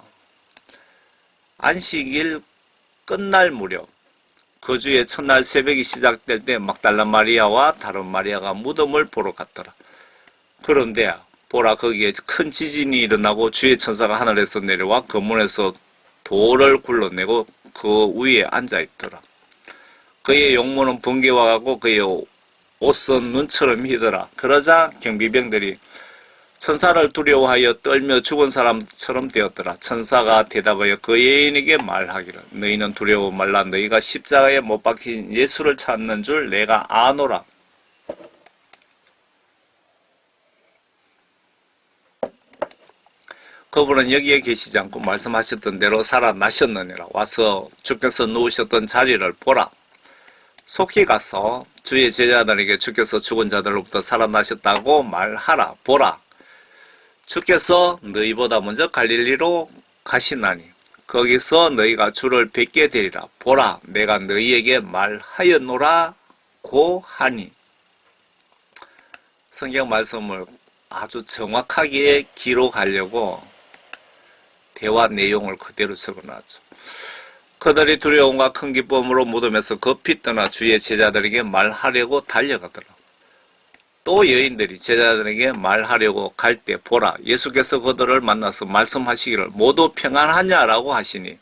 안식일 끝날 무렵 그 주에 첫날 새벽이 시작될 때 막달라 마리아와 다른 마리아가 무덤을 보러 갔더라. 그런데 보라, 거기에 큰 지진이 일어나고 주의 천사가 하늘에서 내려와 거문에서 돌을 굴러내고 그 위에 앉아있더라. 그의 용모는 번개와 같고 그의 옷은 눈처럼 희더라. 그러자 경비병들이 천사를 두려워하여 떨며 죽은 사람처럼 되었더라. 천사가 대답하여 그 여인에게 말하기를, 너희는 두려워 말라. 너희가 십자가에 못 박힌 예수를 찾는 줄 내가 아노라. 그분은 여기에 계시지 않고 말씀하셨던 대로 살아나셨느니라. 와서 주께서 누우셨던 자리를 보라. 속히 가서 주의 제자들에게 주께서 죽은 자들로부터 살아나셨다고 말하라. 보라, 주께서 너희보다 먼저 갈릴리로 가시나니 거기서 너희가 주를 뵙게 되리라. 보라, 내가 너희에게 말하였노라고 하니. 성경 말씀을 아주 정확하게 기록하려고 대화 내용을 그대로 적어놨죠. 그들이 두려움과 큰 기쁨으로 무덤에서 급히 떠나 주의 제자들에게 말하려고 달려가더라. 또 여인들이 제자들에게 말하려고 갈 때 보라, 예수께서 그들을 만나서 말씀하시기를 모두 평안하냐라고 하시니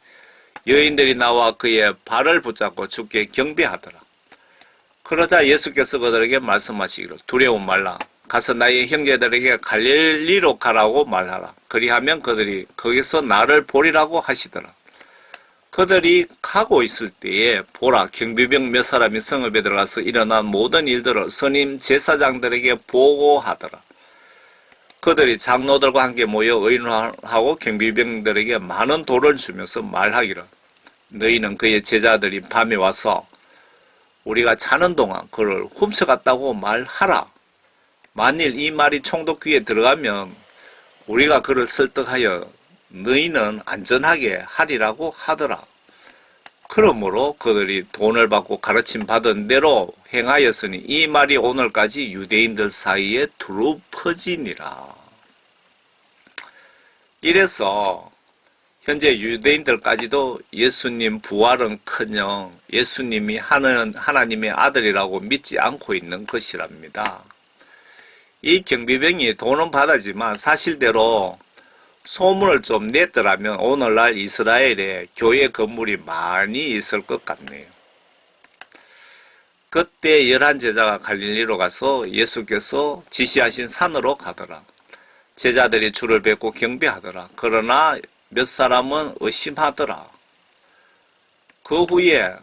여인들이 나와 그의 발을 붙잡고 주께 경배하더라. 그러자 예수께서 그들에게 말씀하시기를 두려움 말라. 가서 나의 형제들에게 갈릴리로 가라고 말하라. 그리하면 그들이 거기서 나를 보리라고 하시더라. 그들이 가고 있을 때에 보라, 경비병 몇 사람이 성읍에 들어가서 일어난 모든 일들을 선임 제사장들에게 보고하더라. 그들이 장로들과 함께 모여 의논하고 경비병들에게 많은 돌을 주면서 말하기를, 너희는 그의 제자들이 밤에 와서 우리가 자는 동안 그를 훔쳐갔다고 말하라. 만일 이 말이 총독 귀에 들어가면 우리가 그를 설득하여 너희는 안전하게 하리라고 하더라. 그러므로 그들이 돈을 받고 가르침 받은 대로 행하였으니 이 말이 오늘까지 유대인들 사이에 두루 퍼지니라. 이래서 현재 유대인들까지도 예수님 부활은커녕 예수님이 하나님의 아들이라고 믿지 않고 있는 것이랍니다. 이 경비병이 돈은 받았지만 사실대로 소문을 좀 냈더라면 오늘날 이스라엘에 교회 건물이 많이 있을 것 같네요. 그때 11제자가 갈릴리로 가서 예수께서 지시하신 산으로 가더라. 제자들이 주를 뵙고 경배하더라. 그러나 몇 사람은 의심하더라. 그 후에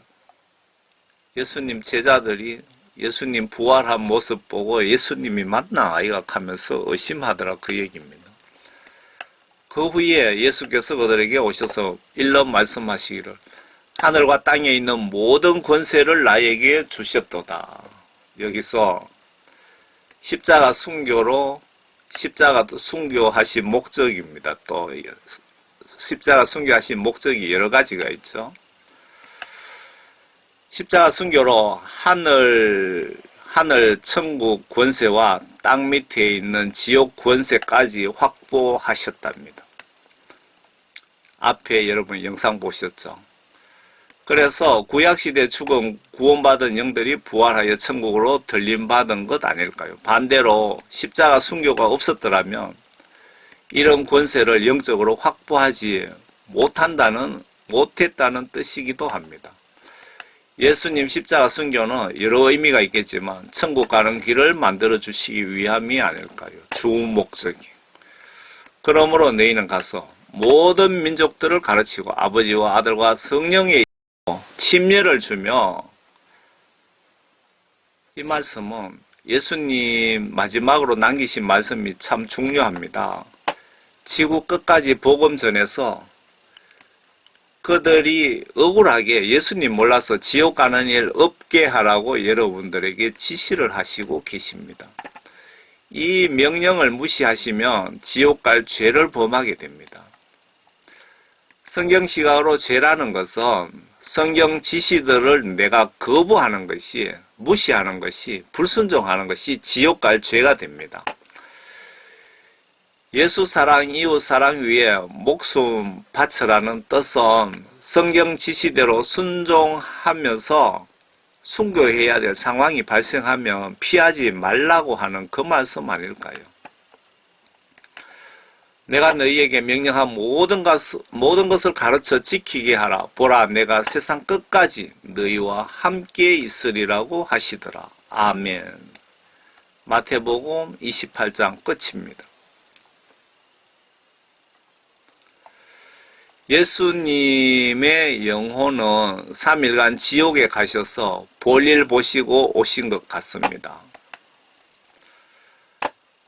예수님 제자들이 예수님 부활한 모습 보고 예수님이 맞나 아이가 하면서 의심하더라, 그 얘기입니다. 그 후에 예수께서 그들에게 오셔서 일러 말씀하시기를 하늘과 땅에 있는 모든 권세를 나에게 주셨도다. 여기서 십자가 순교로 십자가 순교하신 목적입니다. 또 십자가 순교하신 목적이 여러 가지가 있죠. 십자가 순교로 하늘 천국 권세와 땅 밑에 있는 지옥 권세까지 확보하셨답니다. 앞에 여러분 영상 보셨죠? 그래서 구약시대 죽은 구원받은 영들이 부활하여 천국으로 들림받은 것 아닐까요? 반대로 십자가 순교가 없었더라면 이런 권세를 영적으로 확보하지 못했다는 뜻이기도 합니다. 예수님 십자가 순교는 여러 의미가 있겠지만 천국 가는 길을 만들어 주시기 위함이 아닐까요? 주 목적이. 그러므로 너희는 가서 모든 민족들을 가르치고 아버지와 아들과 성령의 침례를 주며, 이 말씀은 예수님 마지막으로 남기신 말씀이 참 중요합니다. 지구 끝까지 복음 전해서 그들이 억울하게 예수님 몰라서 지옥 가는 일 없게 하라고 여러분들에게 지시를 하시고 계십니다. 이 명령을 무시하시면 지옥 갈 죄를 범하게 됩니다. 성경 시각으로 죄라는 것은 성경 지시들을 내가 거부하는 것이, 무시하는 것이, 불순종하는 것이 지옥 갈 죄가 됩니다. 예수 사랑, 이웃 사랑 위에 목숨 바쳐라는 뜻은 성경 지시대로 순종하면서 순교해야 될 상황이 발생하면 피하지 말라고 하는 그 말씀 아닐까요? 내가 너희에게 명령한 모든 것을 가르쳐 지키게 하라. 보라, 내가 세상 끝까지 너희와 함께 있으리라고 하시더라. 아멘. 마태복음 28장 끝입니다. 예수님의 영혼은 3일간 지옥에 가셔서 볼일 보시고 오신 것 같습니다.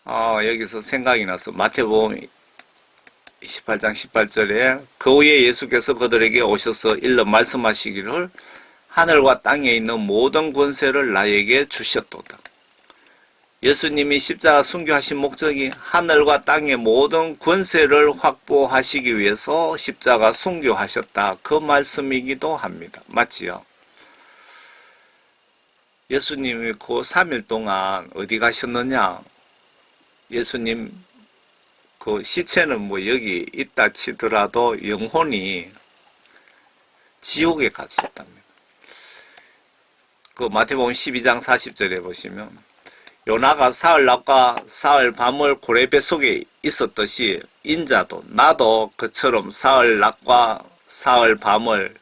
여기서 생각이 나서 마태복음 28장 18절에 그 후에 예수께서 그들에게 오셔서 일러 말씀하시기를 하늘과 땅에 있는 모든 권세를 나에게 주셨도다. 예수님이 십자가 순교하신 목적이 하늘과 땅의 모든 권세를 확보하시기 위해서 십자가 순교하셨다. 그 말씀이기도 합니다. 맞지요? 예수님이 그 3일 동안 어디 가셨느냐? 예수님 그 시체는 뭐 여기 있다 치더라도 영혼이 지옥에 가셨답니다. 그 마태복음 12장 40절에 보시면 요나가 사흘 낮과 사흘 밤을 고래배 속에 있었듯이 인자도 나도 그처럼 사흘 낮과 사흘 밤을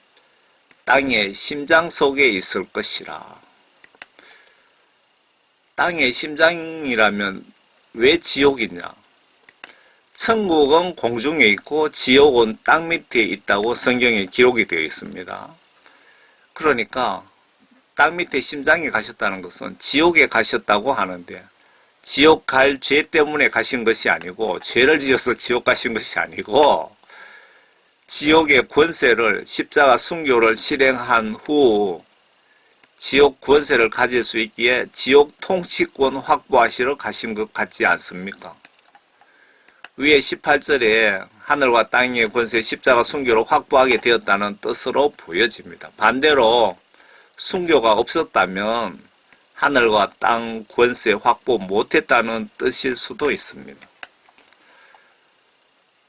땅의 심장 속에 있을 것이라. 땅의 심장이라면 왜 지옥이냐? 천국은 공중에 있고 지옥은 땅 밑에 있다고 성경에 기록이 되어 있습니다. 그러니까 땅 밑에 심장에 가셨다는 것은 지옥에 가셨다고 하는데 지옥 갈 죄 때문에 가신 것이 아니고 죄를 지어서 지옥 가신 것이 아니고 지옥의 권세를 십자가 순교를 실행한 후 지옥 권세를 가질 수 있기에 지옥 통치권 확보하시러 가신 것 같지 않습니까? 위에 18절에 하늘과 땅의 권세 십자가 순교로 확보하게 되었다는 뜻으로 보여집니다. 반대로 순교가 없었다면 하늘과 땅 권세 확보 못했다는 뜻일 수도 있습니다.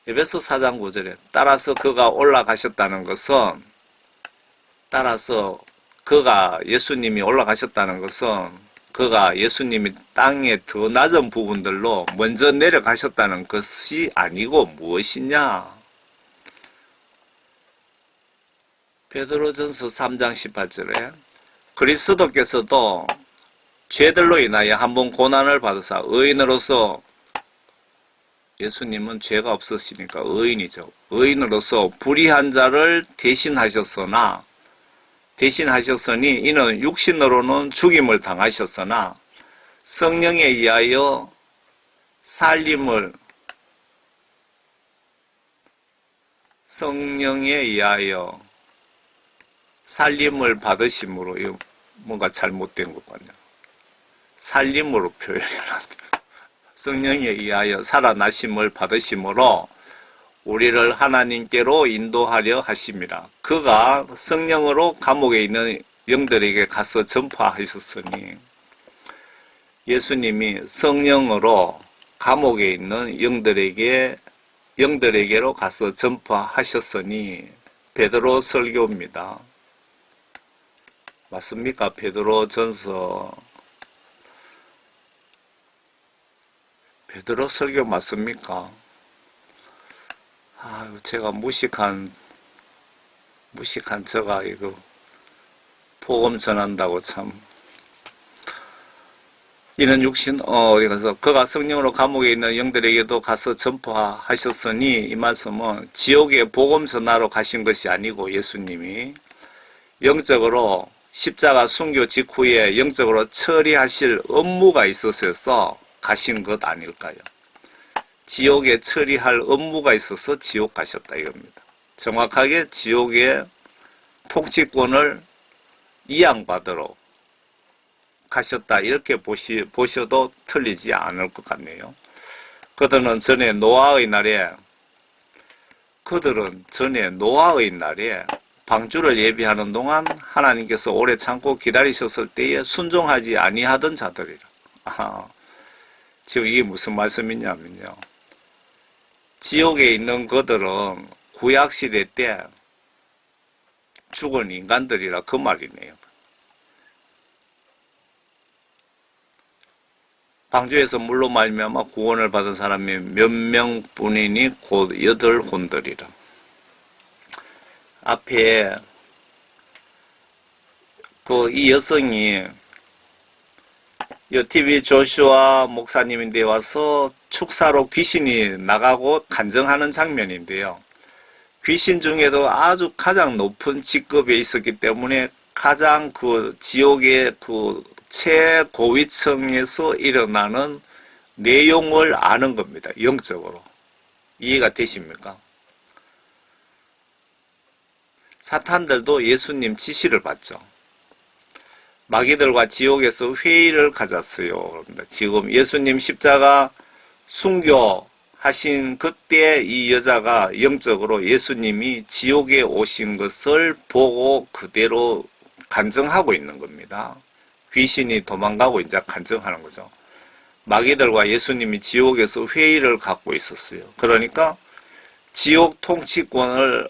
에베소 4장 9절에 따라서 그가 올라가셨다는 것은 그가 예수님이 올라가셨다는 것은 그가 예수님이 땅의 더 낮은 부분들로 먼저 내려가셨다는 것이 아니고 무엇이냐? 베드로전서 3장 18절에 그리스도께서도 죄들로 인하여 한번 고난을 받으사 의인으로서 예수님은 죄가 없으시니까 의인이죠. 의인으로서 불의한 자를 대신하셨으니 이는 육신으로는 죽임을 당하셨으나 성령에 의하여 살림을 받으심으로, 이거 뭔가 잘못된 것 같네요. 살림으로 표현해놨네요. 성령에 의하여 살아나심을 받으심으로 우리를 하나님께로 인도하려 하심이라. 그가 성령으로 감옥에 있는 영들에게 가서 전파하셨으니 예수님이 성령으로 감옥에 있는 영들에게로 가서 전파하셨으니 베드로 설교입니다. 맞습니까? 베드로 설교 맞습니까? 제가 무식한 제가 이거 복음 전한다고 참. 이는 육신 어디 가서 그가 성령으로 감옥에 있는 영들에게도 가서 전파하셨으니 이 말씀은 지옥에 복음 전하러 가신 것이 아니고 예수님이 영적으로 십자가 순교 직후에 영적으로 처리하실 업무가 있어서 가신 것 아닐까요? 지옥에 처리할 업무가 있어서 지옥 가셨다 이겁니다. 정확하게 지옥의 통치권을 이양받으러 가셨다 이렇게 보셔도 틀리지 않을 것 같네요. 그들은 전에 노아의 날에 방주를 예비하는 동안 하나님께서 오래 참고 기다리셨을 때에 순종하지 아니하던 자들이라. 지금 이게 무슨 말씀이냐면요. 지옥에 있는 그들은 구약시대 때 죽은 인간들이라 그 말이네요. 방주에서 물로 말미암아 구원을 받은 사람이 몇 명뿐이니 곧 8혼들이라. 앞에 이 여성이 TV 조슈아 목사님인데 와서 축사로 귀신이 나가고 간증하는 장면인데요. 귀신 중에도 아주 가장 높은 직급에 있었기 때문에 가장 지옥의 최고위층에서 일어나는 내용을 아는 겁니다. 영적으로. 이해가 되십니까? 사탄들도 예수님 지시를 받죠. 마귀들과 지옥에서 회의를 가졌어요. 지금 예수님 십자가 순교하신 그때 이 여자가 영적으로 예수님이 지옥에 오신 것을 보고 그대로 간증하고 있는 겁니다. 귀신이 도망가고 이제 간증하는 거죠. 마귀들과 예수님이 지옥에서 회의를 갖고 있었어요. 그러니까 지옥 통치권을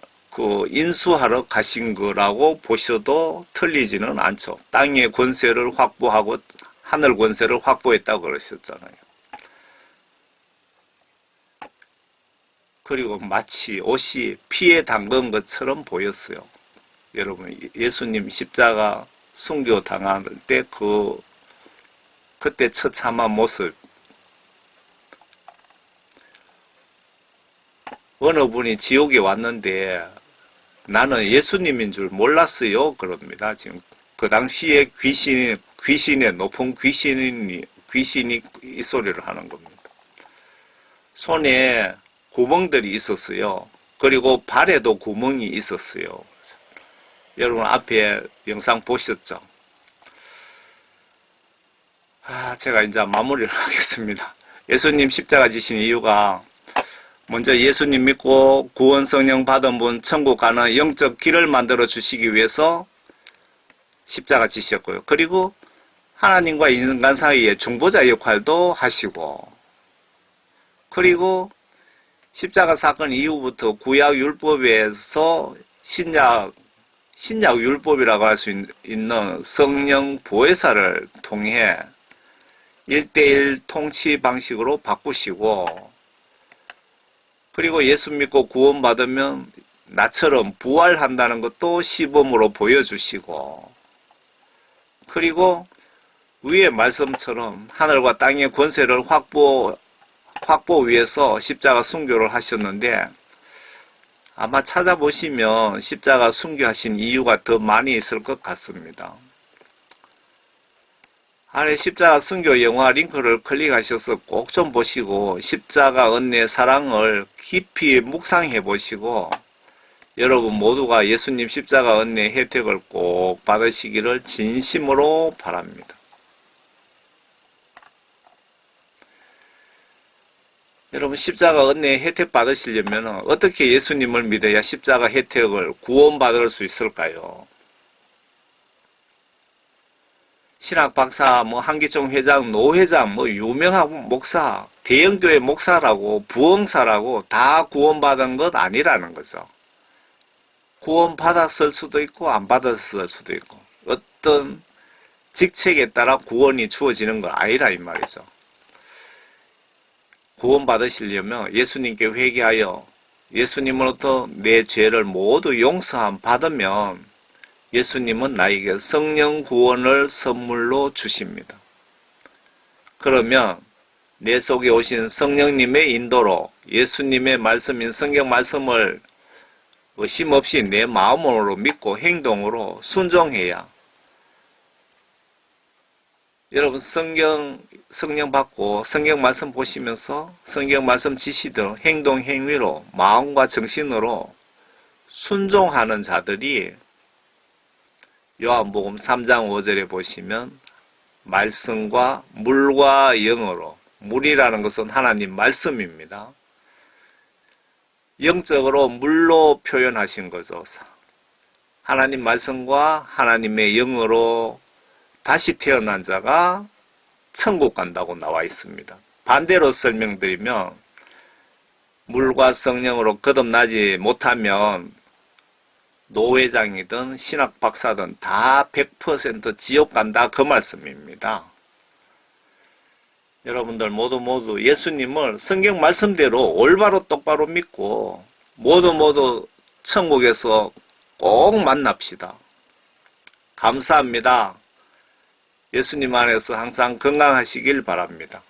인수하러 가신 거라고 보셔도 틀리지는 않죠. 땅의 권세를 확보하고 하늘 권세를 확보했다고 그러셨잖아요. 그리고 마치 옷이 피에 담근 것처럼 보였어요. 여러분, 예수님 십자가 순교 당할 때 그때 처참한 모습. 어느 분이 지옥에 왔는데 나는 예수님인 줄 몰랐어요. 그럽니다. 지금 그 당시에 귀신의 높은 귀신이 이 소리를 하는 겁니다. 손에 구멍들이 있었어요. 그리고 발에도 구멍이 있었어요. 여러분 앞에 영상 보셨죠? 제가 이제 마무리를 하겠습니다. 예수님 십자가 지신 이유가 먼저 예수님 믿고 구원 성령 받은 분 천국 가는 영적 길을 만들어 주시기 위해서 십자가 지셨고요. 그리고 하나님과 인간 사이의 중보자 역할도 하시고, 그리고 십자가 사건 이후부터 구약 율법에서 신약 율법이라고 할 수 있는 성령 보혜사를 통해 1:1 통치 방식으로 바꾸시고, 그리고 예수 믿고 구원받으면 나처럼 부활한다는 것도 시범으로 보여주시고, 그리고 위의 말씀처럼 하늘과 땅의 권세를 확보 위해서 십자가 순교를 하셨는데, 아마 찾아보시면 십자가 순교하신 이유가 더 많이 있을 것 같습니다. 아래 십자가 순교 영화 링크를 클릭하셔서 꼭 좀 보시고 십자가 은혜 사랑을 깊이 묵상해 보시고 여러분 모두가 예수님 십자가 은혜 혜택을 꼭 받으시기를 진심으로 바랍니다. 여러분 십자가 은혜 혜택 받으시려면 어떻게 예수님을 믿어야 십자가 혜택을 구원받을 수 있을까요? 신학 박사, 한기총 회장, 노 회장, 유명한 목사, 대형교회 목사라고, 부흥사라고 다 구원받은 것 아니라는 거죠. 구원받았을 수도 있고, 안 받았을 수도 있고, 어떤 직책에 따라 구원이 주어지는 건 아니라 이 말이죠. 구원받으시려면 예수님께 회개하여 예수님으로부터 내 죄를 모두 용서함 받으면 예수님은 나에게 성령 구원을 선물로 주십니다. 그러면 내 속에 오신 성령님의 인도로 예수님의 말씀인 성경 말씀을 의심 없이 내 마음으로 믿고 행동으로 순종해야 여러분 성령 받고 성경 말씀 보시면서 성경 말씀 지시대로 행동 행위로 마음과 정신으로 순종하는 자들이 요한복음 3장 5절에 보시면 말씀과 물과 영으로, 물이라는 것은 하나님 말씀입니다. 영적으로 물로 표현하신 거죠. 하나님 말씀과 하나님의 영으로 다시 태어난 자가 천국 간다고 나와 있습니다. 반대로 설명드리면 물과 성령으로 거듭나지 못하면 노회장이든 신학 박사든 다 100% 지옥 간다, 그 말씀입니다. 여러분들 모두 예수님을 성경 말씀대로 올바로 똑바로 믿고 모두 천국에서 꼭 만납시다. 감사합니다. 예수님 안에서 항상 건강하시길 바랍니다.